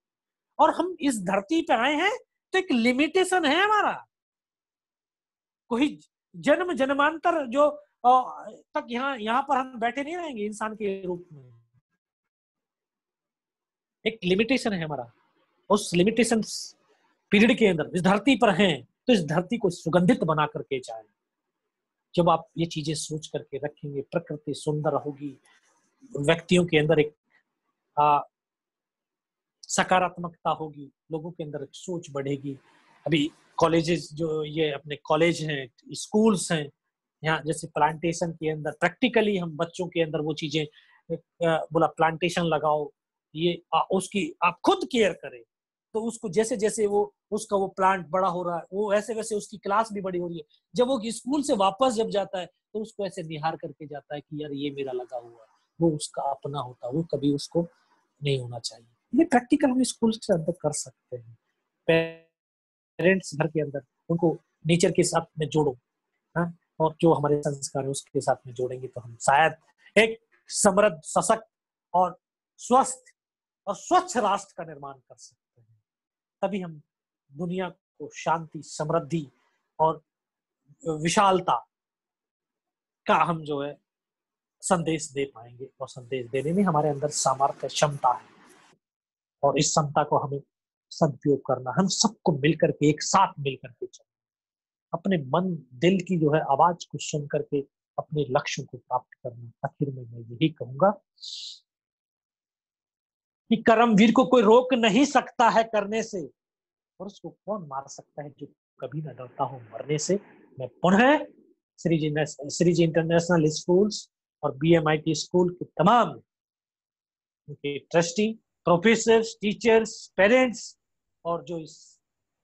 [SPEAKER 6] और हम इस धरती पे आए हैं तो एक लिमिटेशन है हमारा, कोई जन्म जन्मांतर जो तक यहाँ पर हम बैठे नहीं रहेंगे इंसान के रूप में। एक लिमिटेशन है हमारा, उस लिमिटेशन पीरियड के अंदर इस धरती पर हैं, तो इस धरती को सुगंधित बना करके जाए। जब आप ये चीजें सोच करके रखेंगे, प्रकृति सुंदर होगी, व्यक्तियों के अंदर एक सकारात्मकता होगी, लोगों के अंदर एक सोच बढ़ेगी। अभी कॉलेजेस जो ये अपने कॉलेज हैं, स्कूल्स हैं, यहाँ जैसे प्लांटेशन के अंदर प्रैक्टिकली हम बच्चों के अंदर वो चीजें बोला प्लांटेशन लगाओ, ये उसकी आप खुद केयर करें, तो उसको जैसे जैसे वो उसका वो प्लांट बड़ा हो रहा है, वो वैसे वैसे उसकी क्लास भी बड़ी हो रही है। जब वो स्कूल से वापस जब जाता है तो उसको ऐसे निहार करके जाता है कि यार ये मेरा लगा हुआ है, वो उसका अपना होता है, वो कभी उसको नहीं होना चाहिए। ये प्रैक्टिकल हम स्कूल के अंदर कर सकते हैं। पेरेंट्स घर के अंदर उनको नेचर के साथ में जोड़ो, हाँ, और जो हमारे संस्कार है उसके साथ में जोड़ेंगे तो हम शायद एक समृद्ध, सशक्त और स्वस्थ और स्वच्छ राष्ट्र का निर्माण कर सकते हैं। तभी हम दुनिया को शांति, समृद्धि और विशालता का हम जो है संदेश दे पाएंगे, और संदेश देने में हमारे अंदर सामर्थ्य, क्षमता है, और इस क्षमता को हमें सदुपयोग करना, हम सबको मिलकर के एक साथ मिलकर के चलना, अपने मन दिल की जो है आवाज को सुन करके अपने लक्ष्यों को प्राप्त करना। आखिर में मैं यही कहूंगा कि कर्मवीर को कोई रोक नहीं सकता है करने से, और उसको कौन मार सकता है जो कभी न डरता हो मरने से। मैं पुनः श्री जी इंटरनेशनल स्कूल्स और BMIT स्कूल के तमाम ट्रस्टी, प्रोफेसर्स, टीचर्स, पेरेंट्स और जो इस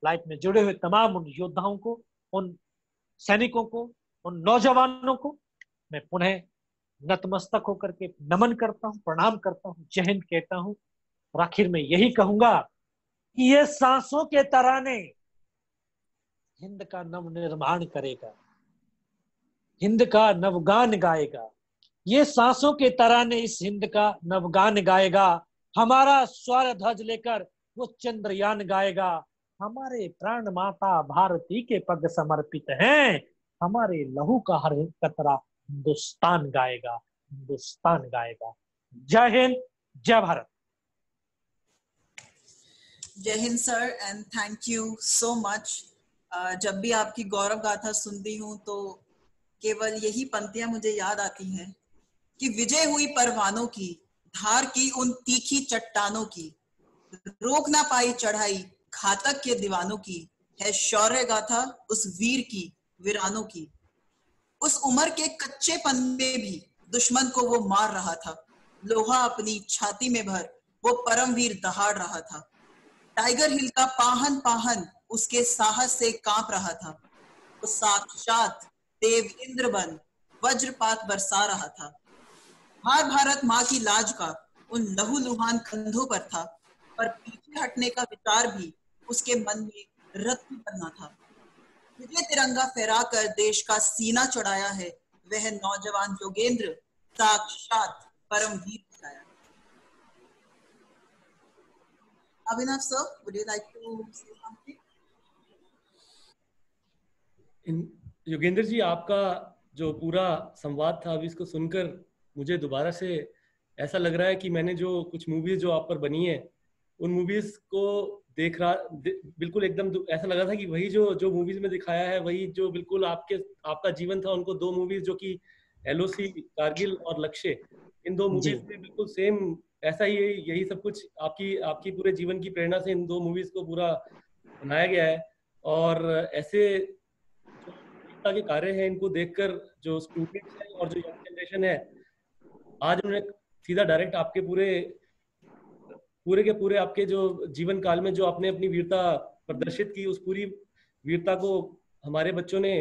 [SPEAKER 6] लाइफ में जुड़े हुए तमाम उन योद्धाओं को, उन सैनिकों को, उन नौजवानों को मैं पुनः नतमस्तक होकर के नमन करता हूँ, प्रणाम करता हूँ, जय हिंद कहता हूँ। और आखिर में यही कहूंगा कि ये सांसों के तराने हिंद का नव निर्माण करेगा, हिंद का नवगान गाएगा। ये सांसों के तराने इस हिंद का नवगान गाएगा। हमारा स्वर ध्वज लेकर वो चंद्रयान गाएगा। हमारे प्राण माता भारती के पग समर्पित हैं, हमारे लहू का हर कतरा हिंदुस्तान गाएगा, हिंदुस्तान गाएगा। जय हिंद, जय भारत।
[SPEAKER 2] जय Hind sir, and thank you so much. जब भी आपकी गौरव गाथा सुनती हूँ तो केवल यही पंक्तियां मुझे याद आती हैं कि विजय हुई परवानों की, धार की उन तीखी चट्टानों की, रोक ना पाई चढ़ाई घातक के दीवानों की, है शौर्य गाथा उस वीर की, वीरानों की। उस उम्र के कच्चेपन में भी दुश्मन को वो मार रहा था, लोहा अपनी छाती में भर वो परमवीर दहाड़ रहा था। टाइगर हिल का पाहन पाहन उसके साहस से कांप रहा था। वो साक्षात देव इंद्र बन वज्रपात बरसा रहा था। हार भारत माँ की लाज का उन लहू लुहान कंधों पर था, पर पीछे हटने का विचार भी उसके मन में रत्न बनना था। विजय तिरंगा फहरा कर देश का सीना चढ़ाया है वह नौजवान योगेंद्र, साक्षात परमवीर बताया। Abhinav sir, would you like to say something?
[SPEAKER 5] Yogendra ji, आपका जो पूरा संवाद था, अभी इसको सुनकर मुझे दोबारा से ऐसा लग रहा है कि मैंने जो कुछ मूवीज जो आप पर बनी है उन मूवीज को देख रहा, बिल्कुल एकदम ऐसा लगा था कि वही जो मूवीज में दिखाया है वही जो बिल्कुल आपका जीवन था। उनको दो मूवीज जो कि LOC कारगिल और लक्ष्य, इन दो मूवीज में बिल्कुल सेम ऐसा ही यही सब कुछ आपकी पूरे जीवन की प्रेरणा से इन दो मूवीज को पूरा बनाया गया है। और ऐसे जो के कार्य हैं इनको देखकर जो स्टूडेंट्स हैं और जो यंग जनरेशन है आज उन्होंने सीधा डायरेक्ट आपके पूरे के पूरे आपके जो जीवन काल में जो आपने अपनी वीरता प्रदर्शित की, उस पूरी वीरता को हमारे बच्चों ने,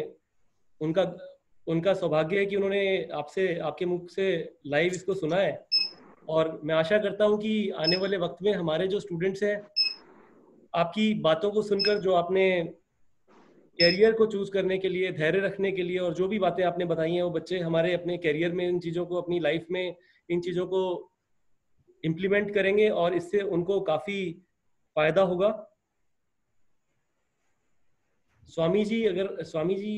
[SPEAKER 5] उनका सौभाग्य है कि उन्होंने आपके मुख से लाइव इसको सुना है। और मैं आशा करता हूं कि आने वाले वक्त में हमारे जो स्टूडेंट्स हैं आपकी बातों को सुनकर, जो आपने कैरियर को चूज करने के लिए, धैर्य रखने के लिए, और जो भी बातें आपने बताई हैं वो बच्चे हमारे अपने कैरियर में इन चीजों को, अपनी लाइफ में इन चीजों को इम्प्लीमेंट करेंगे और इससे उनको काफी फायदा होगा। स्वामी जी, अगर स्वामी जी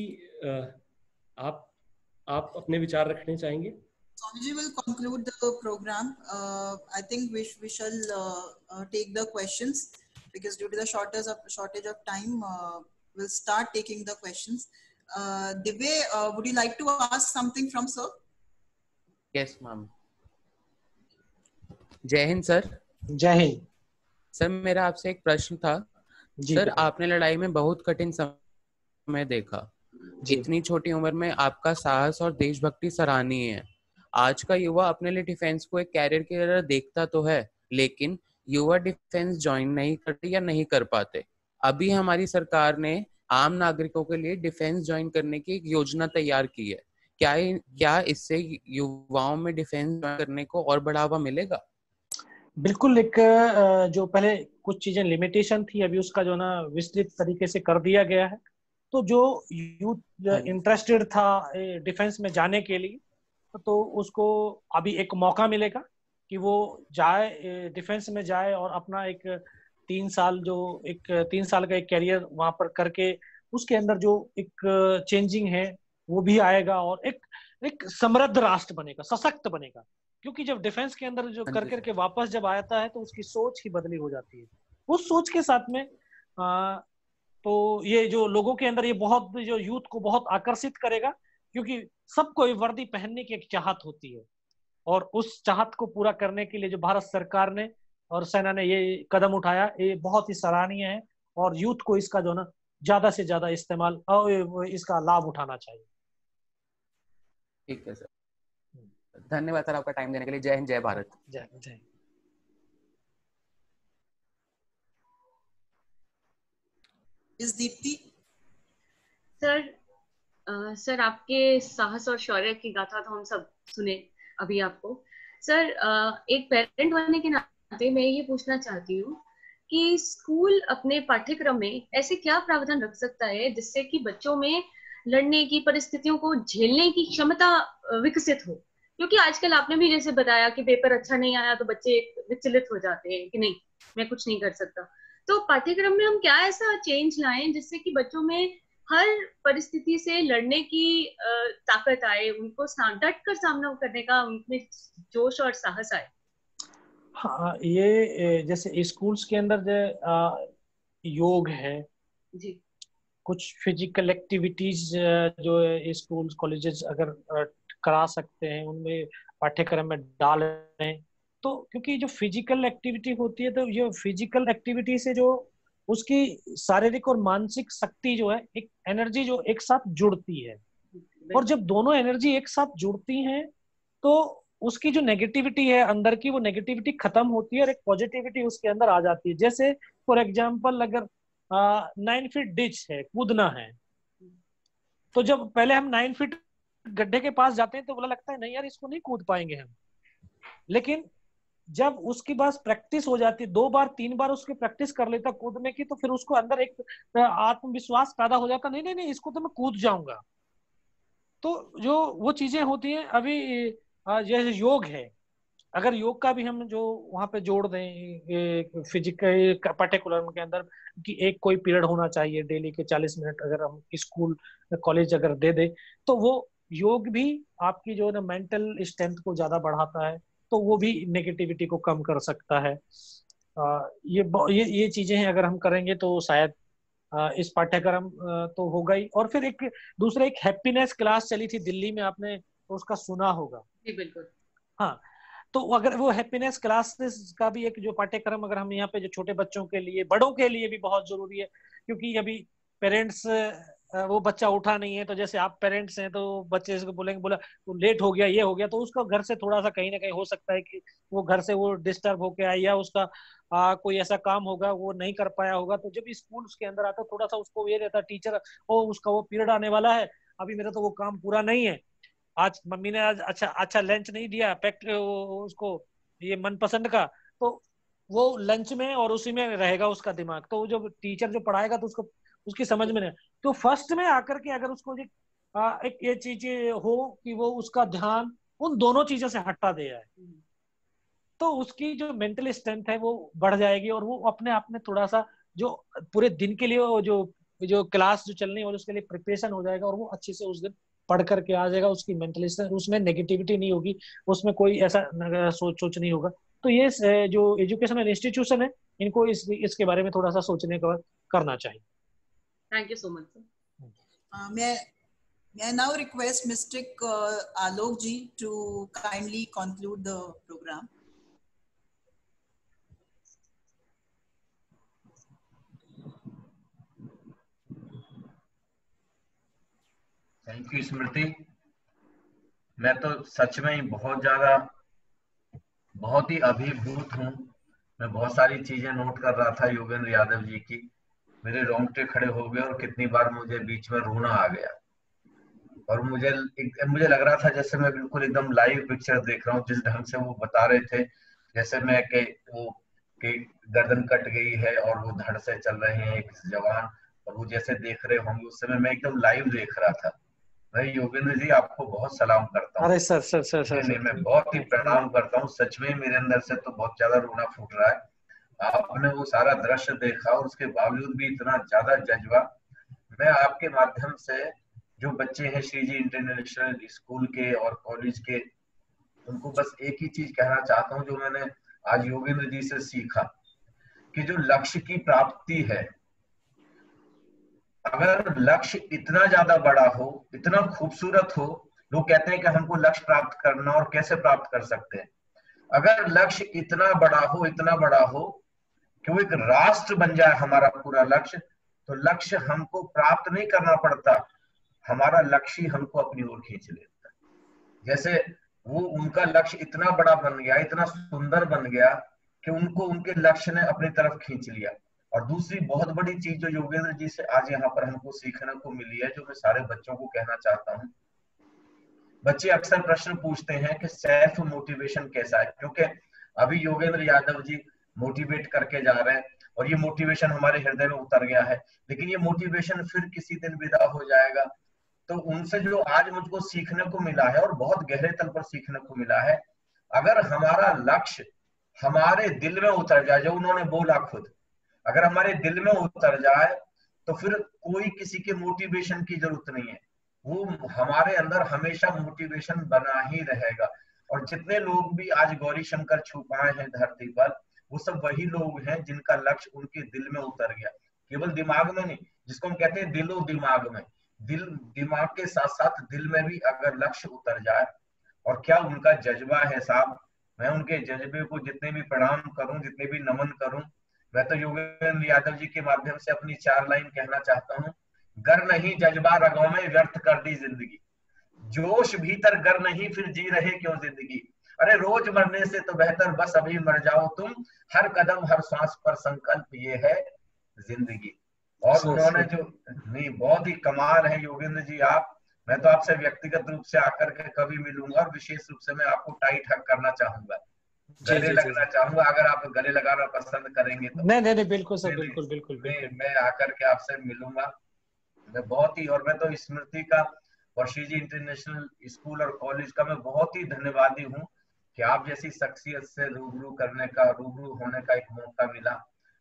[SPEAKER 5] आप अपने विचार रखने चाहेंगे?
[SPEAKER 2] Swamiji will conclude the program. I think we shall take the questions, because due to the shortage of time, we'll start taking the questions. Divya, would you like to ask something from sir?
[SPEAKER 7] Yes, ma'am. जय Hind sir.
[SPEAKER 6] जय Hind
[SPEAKER 7] sir, मेरा आपसे एक प्रश्न था। Sir, आपने लड़ाई में बहुत कठिन समय देखा। इतनी छोटी उम्र में आपका साहस और देशभक्ति सराहनीय है। आज का युवा अपने लिए डिफेंस को एक कैरियर की तरह देखता तो है, लेकिन युवा डिफेंस ज्वाइन नहीं करते या नहीं कर पाते। अभी हमारी सरकार ने आम नागरिकों के लिए डिफेंस ज्वाइन करने की एक योजना तैयार की है। क्या इससे युवाओं में डिफेंस ज्वाइन करने को और बढ़ावा मिलेगा?
[SPEAKER 6] बिल्कुल। एक जो पहले कुछ चीजें लिमिटेशन थी, अभी उसका जो ना विस्तृत तरीके से कर दिया गया है। तो जो यूथ इंटरेस्टेड था डिफेंस में जाने के लिए, तो उसको अभी एक मौका मिलेगा कि वो जाए, डिफेंस में जाए और अपना एक 3 साल का एक कैरियर वहां पर करके उसके अंदर जो एक चेंजिंग है वो भी आएगा और एक समृद्ध राष्ट्र बनेगा, सशक्त बनेगा। क्योंकि जब डिफेंस के अंदर जो कर करके वापस जब आता है तो उसकी सोच ही बदली हो जाती है। उस सोच के साथ में तो ये जो लोगों के अंदर ये बहुत, जो यूथ को बहुत आकर्षित करेगा, क्योंकि सबको ये वर्दी पहनने की एक चाहत होती है और उस चाहत को पूरा करने के लिए जो भारत सरकार ने और सेना ने ये कदम उठाया, ये बहुत ही सराहनीय है और यूथ को इसका जो ना ज्यादा से ज्यादा इस्तेमाल और इसका लाभ उठाना चाहिए।
[SPEAKER 7] ठीक है सर, धन्यवाद सर आपका टाइम देने के लिए। जय हिंद, जय भारत।
[SPEAKER 6] जय जय।
[SPEAKER 2] इस दीप्ति
[SPEAKER 1] सर आपके साहस और शौर्य की गाथा तो हम सब सुने अभी आपको। सर एक पेरेंट होने के नाते मैं ये पूछना चाहती हूँ कि स्कूल अपने पाठ्यक्रम में ऐसे क्या प्रावधान रख सकता है जिससे कि बच्चों में लड़ने की, परिस्थितियों को झेलने की क्षमता विकसित हो? क्योंकि आजकल आपने भी जैसे बताया कि पेपर अच्छा नहीं आया तो बच्चे विचलित हो जाते हैं कि नहीं, मैं कुछ नहीं कर सकता। तो पाठ्यक्रम में हम क्या ऐसा चेंज लाएं जिससे कि बच्चों में हर परिस्थिति से लड़ने की ताकत आए, उनको डट कर सामना करने का उनमें जोश और साहस आए?
[SPEAKER 6] हाँ, ये जैसे स्कूल्स के अंदर जो योग है
[SPEAKER 1] जी,
[SPEAKER 6] कुछ फिजिकल एक्टिविटीज जो स्कूल्स कॉलेजेस अगर करा सकते हैं, उनमें पाठ्यक्रम में डाल रहे हैं। तो क्योंकि जो फिजिकल एक्टिविटी होती है, तो ये फिजिकल एक्टिविटी से जो उसकी शारीरिक और मानसिक शक्ति जो है, एक एनर्जी जो एक साथ जुड़ती है, और जब दोनों एनर्जी एक साथ जुड़ती हैं तो उसकी जो नेगेटिविटी है अंदर की, वो नेगेटिविटी खत्म होती है और एक पॉजिटिविटी उसके अंदर आ जाती है। जैसे फॉर एग्जांपल अगर 9 फीट डिच है, कूदना है, तो जब पहले हम 9 फीट गड्ढे के पास जाते हैं तो बोला लगता है नहीं यार इसको नहीं कूद पाएंगे हम, लेकिन जब उसके पास प्रैक्टिस हो जाती है, 2 बार 3 बार उसकी प्रैक्टिस कर लेता कूदने की, तो फिर उसको अंदर एक आत्मविश्वास पैदा हो जाता, नहीं नहीं नहीं इसको तो मैं कूद जाऊंगा। तो जो वो चीजें होती हैं अभी जैसे योग है, अगर योग का भी हम जो वहां पे जोड़ दें फिजिकल पर्टिकुलर के अंदर कि एक कोई पीरियड होना चाहिए डेली के 40 मिनट, अगर हम स्कूल कॉलेज अगर दे दे, तो वो योग भी आपकी जो ना मेंटल स्ट्रेंथ को ज्यादा बढ़ाता है, तो वो भी नेगेटिविटी को कम कर सकता है। ये चीजें हैं, अगर हम करेंगे तो शायद इस पाठ्यक्रम तो होगा ही। और फिर एक दूसरा एक हैप्पीनेस क्लास चली थी दिल्ली में, आपने उसका सुना होगा?
[SPEAKER 1] जी बिल्कुल।
[SPEAKER 6] हाँ, तो अगर वो हैप्पीनेस क्लासेस का भी एक जो पाठ्यक्रम अगर हम यहाँ पे जो छोटे बच्चों के लिए, बड़ों के लिए भी बहुत जरूरी है, क्योंकि अभी पेरेंट्स वो बच्चा उठा नहीं है, तो जैसे आप पेरेंट्स हैं तो बच्चे को बोलेंगे, बोला तो लेट हो गया, ये हो गया, तो उसका घर से थोड़ा सा कहीं ना कहीं हो सकता है कि वो घर से वो डिस्टर्ब होके आए, या उसका कोई ऐसा काम होगा वो नहीं कर पाया होगा। तो जब स्कूल के अंदर आता थोड़ा सा उसको ये रहता, टीचर उसका वो पीरियड आने वाला है, अभी मेरा तो वो काम पूरा नहीं है, आज मम्मी ने आज अच्छा लंच नहीं दिया पैक उसको ये मनपसंद का, तो वो लंच में और उसी में रहेगा उसका दिमाग। तो जब टीचर जो पढ़ाएगा तो उसको उसकी समझ में नहीं, तो फर्स्ट में आकर के अगर उसको एक ये चीज हो कि वो उसका ध्यान उन दोनों चीजों से हटा दे जाए, तो उसकी जो मेंटल स्ट्रेंथ है वो बढ़ जाएगी, और वो अपने आप में थोड़ा सा जो पूरे दिन के लिए वो जो क्लास जो चलनी है उसके लिए प्रिपरेशन हो जाएगा, और वो अच्छे से उस दिन पढ़ करके आ जाएगा। उसकी मेंटल स्ट्रेंथ, उसमें नेगेटिविटी नहीं होगी, उसमें कोई ऐसा सोच नहीं होगा। तो ये जो एजुकेशनल इंस्टीट्यूशन है, इनको इसके बारे में थोड़ा सा सोचने का करना चाहिए।
[SPEAKER 1] Thank you so much sir.
[SPEAKER 2] मैं now request Mr. Alok ji to kindly conclude the program.
[SPEAKER 4] Thank you Smriti. मैं तो सच में ही बहुत ही अभिभूत हूँ। मैं बहुत सारी चीजें नोट कर रहा था योगेंद्र यादव जी की, मेरे रोंगटे खड़े हो गए और कितनी बार मुझे बीच में रोना आ गया, और मुझे लग रहा था जैसे मैं बिल्कुल एकदम लाइव पिक्चर देख रहा हूँ। जिस ढंग से वो बता रहे थे, जैसे मैं कि गर्दन कट गई है और वो धड़ से चल रहे हैं एक जवान, और वो जैसे देख रहे होंगे उस समय मैं एकदम लाइव देख रहा था। भाई योगेंद्र जी आपको बहुत सलाम करता हूँ।
[SPEAKER 6] अरे सर
[SPEAKER 4] नहीं, मैं बहुत ही प्रणाम करता हूँ। सच में मेरे अंदर से तो बहुत ज्यादा रोना फूट रहा है। आपने वो सारा दृश्य देखा और उसके बावजूद भी इतना ज्यादा जज्बा। मैं आपके माध्यम से जो बच्चे हैं श्री जी इंटरनेशनल स्कूल के और कॉलेज के, उनको बस एक ही चीज कहना चाहता हूँ जो मैंने आज योगेंद्र जी से सीखा, कि जो लक्ष्य की प्राप्ति है, अगर लक्ष्य इतना ज्यादा बड़ा हो, इतना खूबसूरत हो, लोग कहते हैं कि हमको लक्ष्य प्राप्त करना और कैसे प्राप्त कर सकते हैं। अगर लक्ष्य इतना बड़ा हो कि वो एक राष्ट्र बन जाए हमारा पूरा लक्ष्य, तो लक्ष्य हमको प्राप्त नहीं करना पड़ता, हमारा लक्ष्य हमको अपनी ओर खींच लेता है। जैसे वो उनका लक्ष्य इतना बड़ा बन गया, इतना सुंदर बन गया कि उनको उनके लक्ष्य ने अपनी तरफ खींच लिया। और दूसरी बहुत बड़ी चीज जो योगेंद्र जी से आज यहाँ पर हमको सीखने को मिली है, जो मैं सारे बच्चों को कहना चाहता हूँ। बच्चे अक्सर प्रश्न पूछते हैं कि सेल्फ मोटिवेशन कैसा है, क्योंकि अभी योगेंद्र यादव जी मोटिवेट करके जा रहे हैं और ये मोटिवेशन हमारे हृदय में उतर गया है, लेकिन ये मोटिवेशन फिर किसी दिन विदा हो जाएगा। तो उनसे जो आज मुझको सीखने को मिला है, और बहुत गहरे तल पर सीखने को मिला है, अगर हमारा लक्ष्य हमारे दिल में उतर जाए, जो उन्होंने बोला खुद, अगर हमारे दिल में उतर जाए तो फिर कोई किसी के मोटिवेशन की जरूरत नहीं है, वो हमारे अंदर हमेशा मोटिवेशन बना ही रहेगा। और जितने लोग भी आज गौरी शंकर छू पाए हैं धरती पर, वो सब वही लोग हैं जिनका लक्ष्य उनके दिल में उतर गया, केवल दिमाग में नहीं, जिसको हम कहते हैं दिलो दिमाग में। दिमाग के साथ साथ दिल में भी अगर लक्ष्य उतर जाए, और क्या उनका जज्बा है साहब। मैं उनके जज्बे को जितने भी प्रणाम करूं, जितने भी नमन करूं, मैं तो योगेंद्र यादव जी के माध्यम से अपनी 4 लाइन कहना चाहता हूं। गर नहीं जज्बा रगों में व्यर्थ कर दी जिंदगी, जोश भीतर गर नहीं फिर जी रहे क्यों जिंदगी। अरे रोज मरने से तो बेहतर बस अभी मर जाओ तुम, हर कदम हर सांस पर संकल्प ये है जिंदगी। और उन्होंने जो नहीं, बहुत ही कमाल है योगेंद्र जी आप। मैं तो आपसे व्यक्तिगत रूप से आकर के कभी मिलूंगा, और विशेष रूप से मैं आपको टाइट हक करना चाहूंगा, गले लगना चाहूंगा, अगर आप गले लगाना पसंद करेंगे तो।
[SPEAKER 6] नहीं बिल्कुल सर, बिल्कुल।
[SPEAKER 4] मैं आकर के आपसे मिलूंगा। मैं बहुत ही, और मैं तो स्मृति का और श्री जी इंटरनेशनल स्कूल और कॉलेज का मैं बहुत ही धन्यवादी हूँ कि आप जैसी शख्सियत से रूबरू होने का एक मौका मिला।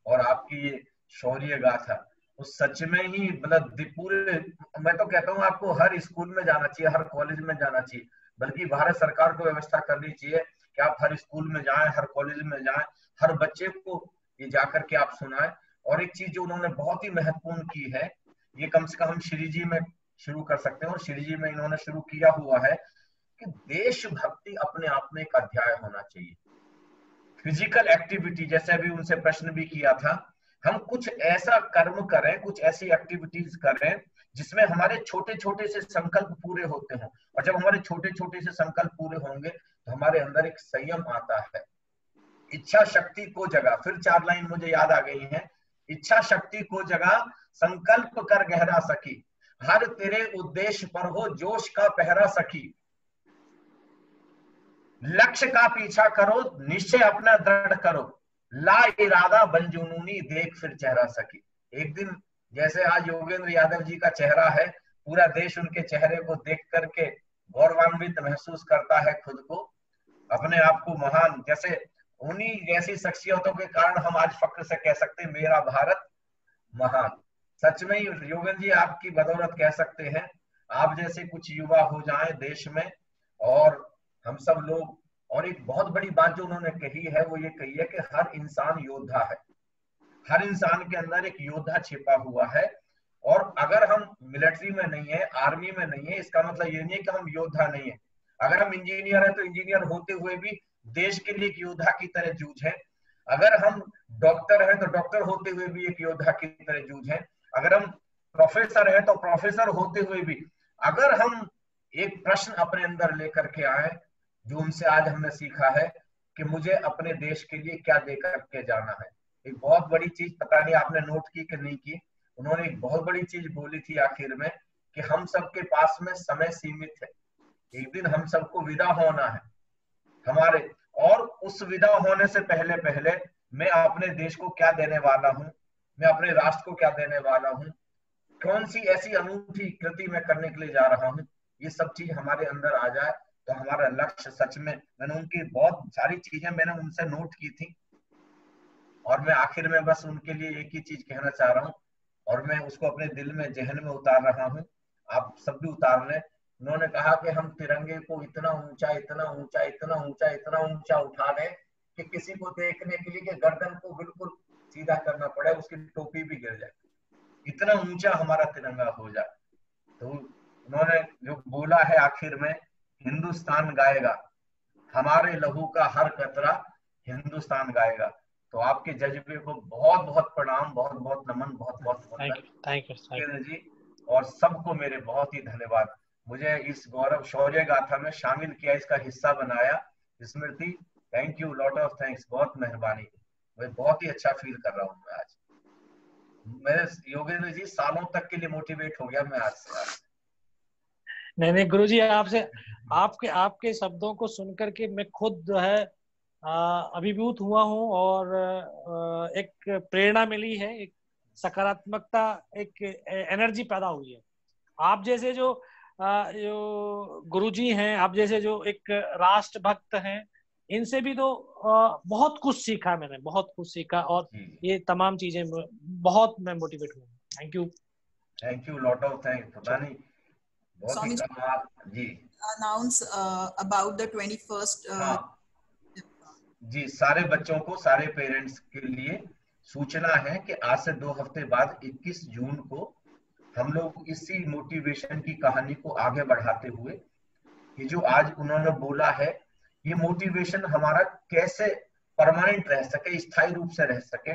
[SPEAKER 4] और आपकी ये शौर्य गाथा, उस सच में ही मतलब पूरे, मैं तो कहता हूँ आपको हर स्कूल में जाना चाहिए, हर कॉलेज में जाना चाहिए, बल्कि भारत सरकार को व्यवस्था करनी चाहिए कि आप हर स्कूल में जाएं, हर कॉलेज में जाएं, हर बच्चे को ये जाकर के आप सुनाएं। और एक चीज जो उन्होंने बहुत ही महत्वपूर्ण की है, ये कम से कम हम श्री जी में शुरू कर सकते हैं, और श्री जी में इन्होंने शुरू किया हुआ है कि देशभक्ति अपने आप में एक अध्याय होना चाहिए। फिजिकल एक्टिविटी, जैसे अभी उनसे प्रश्न भी किया था, हम कुछ ऐसा कर्म करें, कुछ ऐसी एक्टिविटीज करें जिसमें हमारे छोटे छोटे से संकल्प पूरे होते हों। और जब हमारे छोटे छोटे से संकल्प पूरे होंगे तो हमारे अंदर एक संयम आता है। इच्छा शक्ति को जगा, फिर 4 लाइन मुझे याद आ गई है। इच्छा शक्ति को जगा, संकल्प कर गहरा सकी, हर तेरे उद्देश्य पर हो जोश का पहरा सकी, लक्ष्य का पीछा करो, निश्चय अपना दृढ़ करो, ला इरादा बन जुनूनी देख फिर चेहरा सकी। एक दिन जैसे आज योगेंद्र यादव जी का चेहरा है, पूरा देश उनके चेहरे को देख करके गौरवान्वित महसूस करता है खुद को, अपने आप को महान, जैसे उन्हीं जैसी शख्सियतों के कारण हम आज फक्र से कह सकते हैं मेरा भारत महान। सच में योगेंद्र जी आपकी बदौलत कह सकते हैं, आप जैसे कुछ युवा हो जाएं देश में और हम सब लोग। और एक बहुत बड़ी बात जो उन्होंने कही है वो ये कही है कि हर इंसान योद्धा है, हर इंसान के अंदर एक योद्धा छिपा हुआ है। और अगर हम मिलिट्री में नहीं है, आर्मी में नहीं है, इसका मतलब ये नहीं है कि हम योद्धा नहीं है। अगर हम इंजीनियर है तो इंजीनियर होते हुए भी देश के लिए एक योद्धा की तरह जूझे। अगर हम डॉक्टर हैं तो डॉक्टर होते हुए भी एक योद्धा की तरह जूझे। अगर हम प्रोफेसर हैं तो प्रोफेसर होते हुए भी अगर हम एक प्रश्न अपने अंदर लेकर के आए, जो उनसे आज हमने सीखा है कि मुझे अपने देश के लिए क्या दे करके जाना है। एक बहुत बड़ी चीज, पता नहीं आपने नोट की कि नहीं की, उन्होंने एक बहुत बड़ी चीज बोली थी आखिर में कि हम सबके पास में समय सीमित है, एक दिन हम सबको विदा होना है हमारे, और उस विदा होने से पहले पहले मैं अपने देश को क्या देने वाला हूँ, मैं अपने राष्ट्र को क्या देने वाला हूँ, कौन सी ऐसी अनूठी कृति मैं करने के लिए जा रहा हूँ, ये सब चीज हमारे अंदर आ जाए तो हमारा लक्ष्य सच में, मैंने उनकी बहुत सारी चीजें मैंने उनसे नोट की थी और मैं आखिर में बस उनके लिए एक ही चीज कहना चाह रहा हूँ और मैं उसको अपने दिल में, जहन में उतार रहा हूँ, आप सब भी उतार लें। उन्होंने कहा कि हम तिरंगे को इतना ऊंचा इतना ऊंचा इतना ऊंचा इतना ऊंचा उठा लें कि किसी को देखने के लिए कि गर्दन को बिल्कुल सीधा करना पड़े, उसकी टोपी भी गिर जाए, इतना ऊंचा हमारा तिरंगा हो जाए। तो उन्होंने जो बोला है आखिर में, हिंदुस्तान गाएगा, हमारे लहू का हर कतरा हिंदुस्तान गाएगा। तो आपके जज्बे को बहुत बहुत प्रणाम, बहुत बहुत नमन, बहुत बहुत
[SPEAKER 6] थैंक यू
[SPEAKER 4] जी, और सबको मेरे बहुत ही धन्यवाद। मुझे इस गौरव शौर्य गाथा में शामिल किया, इसका हिस्सा बनाया। Smriti, thank you, lot of thanks, बहुत मेहरबानी। मैं बहुत ही अच्छा फील कर रहा हूँ मैं आज। मैं योगेंद्र जी सालों तक के लिए मोटिवेट हो गया मैं आज से।
[SPEAKER 6] नहीं गुरुजी, आपसे आपके शब्दों को सुनकर के मैं खुद जो है अभिभूत हुआ हूँ और एक प्रेरणा मिली है, एक सकारात्मकता, एक एनर्जी पैदा हुई है। आप जैसे जो गुरुजी हैं, आप जैसे जो एक राष्ट्रभक्त हैं, इनसे भी तो बहुत कुछ सीखा मैंने, बहुत कुछ सीखा और ये तमाम चीजें बहुत मैं मोटिवेट हुआ। Thank you,
[SPEAKER 4] lot of thanks. पता नहीं बहुत ही कमाल जी।
[SPEAKER 2] अनाउंस अबाउट द 21st
[SPEAKER 4] जी, सारे बच्चों को, सारे पेरेंट्स के लिए सूचना है कि आज से 2 हफ्ते बाद 21 जून को हम लोग इसी मोटिवेशन की कहानी को आगे बढ़ाते हुए, ये जो आज उन्होंने बोला है, ये मोटिवेशन हमारा कैसे परमानेंट रह सके, स्थायी रूप से रह सके,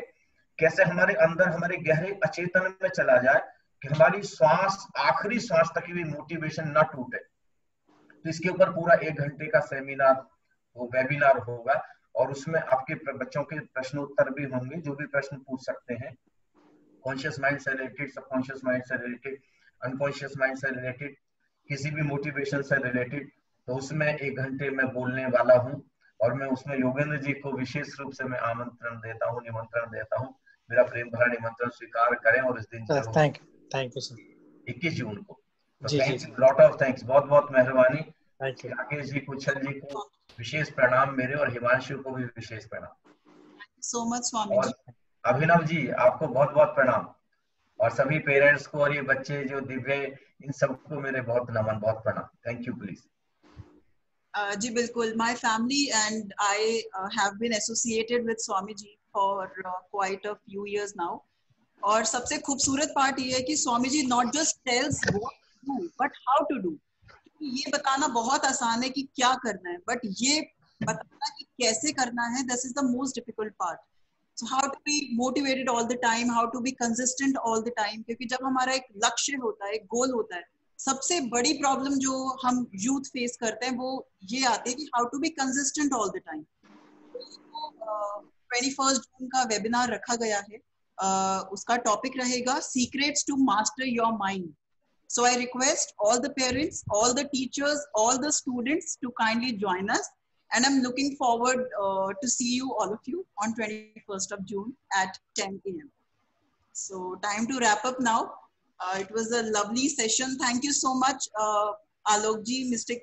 [SPEAKER 4] कैसे हमारे अंदर, हमारे गहरे अचेतन में चला जाए कि हमारी श्वास, आखिरी श्वास तक भी मोटिवेशन ना टूटे। तो इसके ऊपर पूरा 1 घंटे का सेमिनार, वो वेबिनार होगा और उसमें आपके बच्चों के प्रश्नोत्तर भी होंगे, जो भी प्रश्न पूछ सकते हैं, कॉन्शियस माइंड से रिलेटेड, सबकॉन्शियस माइंड से रिलेटेड, अनकॉन्शियस माइंड से रिलेटेड, किसी भी मोटिवेशन से रिलेटेड। तो उसमें 1 घंटे में बोलने वाला हूँ और मैं उसमें योगेंद्र जी को विशेष रूप से मैं आमंत्रण देता हूँ, निमंत्रण देता हूँ। मेरा प्रेम भरा निमंत्रण स्वीकार करें और इस दिन
[SPEAKER 6] थैंक यू सर,
[SPEAKER 4] 21 जून को। तो थैंक्स, लॉट ऑफ थैंक्स, बहुत बहुत मेहरबानी। राकेश जी, कुशल जी को विशेष प्रणाम मेरे, और हिमांशु को भी विशेष प्रणाम।
[SPEAKER 2] So much Swami ji.
[SPEAKER 4] अभिनव जी, आपको बहुत बहुत प्रणाम, और सभी पेरेंट्स को और ये बच्चे जो दिव्य, इन सबको मेरे बहुत नमन, बहुत प्रणाम। Thank you. प्लीज
[SPEAKER 2] जी बिल्कुल, my family and I have been associated with Swami ji for quite a few years now. और सबसे खूबसूरत पार्ट ये है कि Swami ji not just tells what to do but how to do. ये बताना बहुत आसान है कि क्या करना है, बट ये बताना कि कैसे करना है, this is the most difficult part. So how to be motivated all the time, how to be consistent all the time, क्योंकि जब हमारा एक लक्ष्य होता है, एक गोल होता है, सबसे बड़ी प्रॉब्लम जो हम यूथ फेस करते हैं वो ये आती है कि how to be consistent all the time। 21 जून का वेबिनार रखा गया है, उसका टॉपिक रहेगा secrets to master your mind. So I request all the parents, all the teachers, all the students to kindly join us. And I'm looking forward to see you, all of you, on 21st of June at 10 a.m. So time to wrap up now. It was a lovely session. Thank you so much, Alokji, Mr.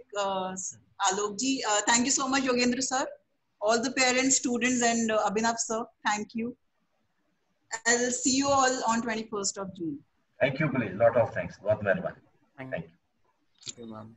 [SPEAKER 2] Alokji. Thank you so much, Yogendra sir. All the parents, students, and Abhinav sir. Thank you. I'll see you all on 21st of June.
[SPEAKER 4] Thank you, please. Lot of thanks. बहुत मेहरबानी.
[SPEAKER 7] Thank you, ma'am.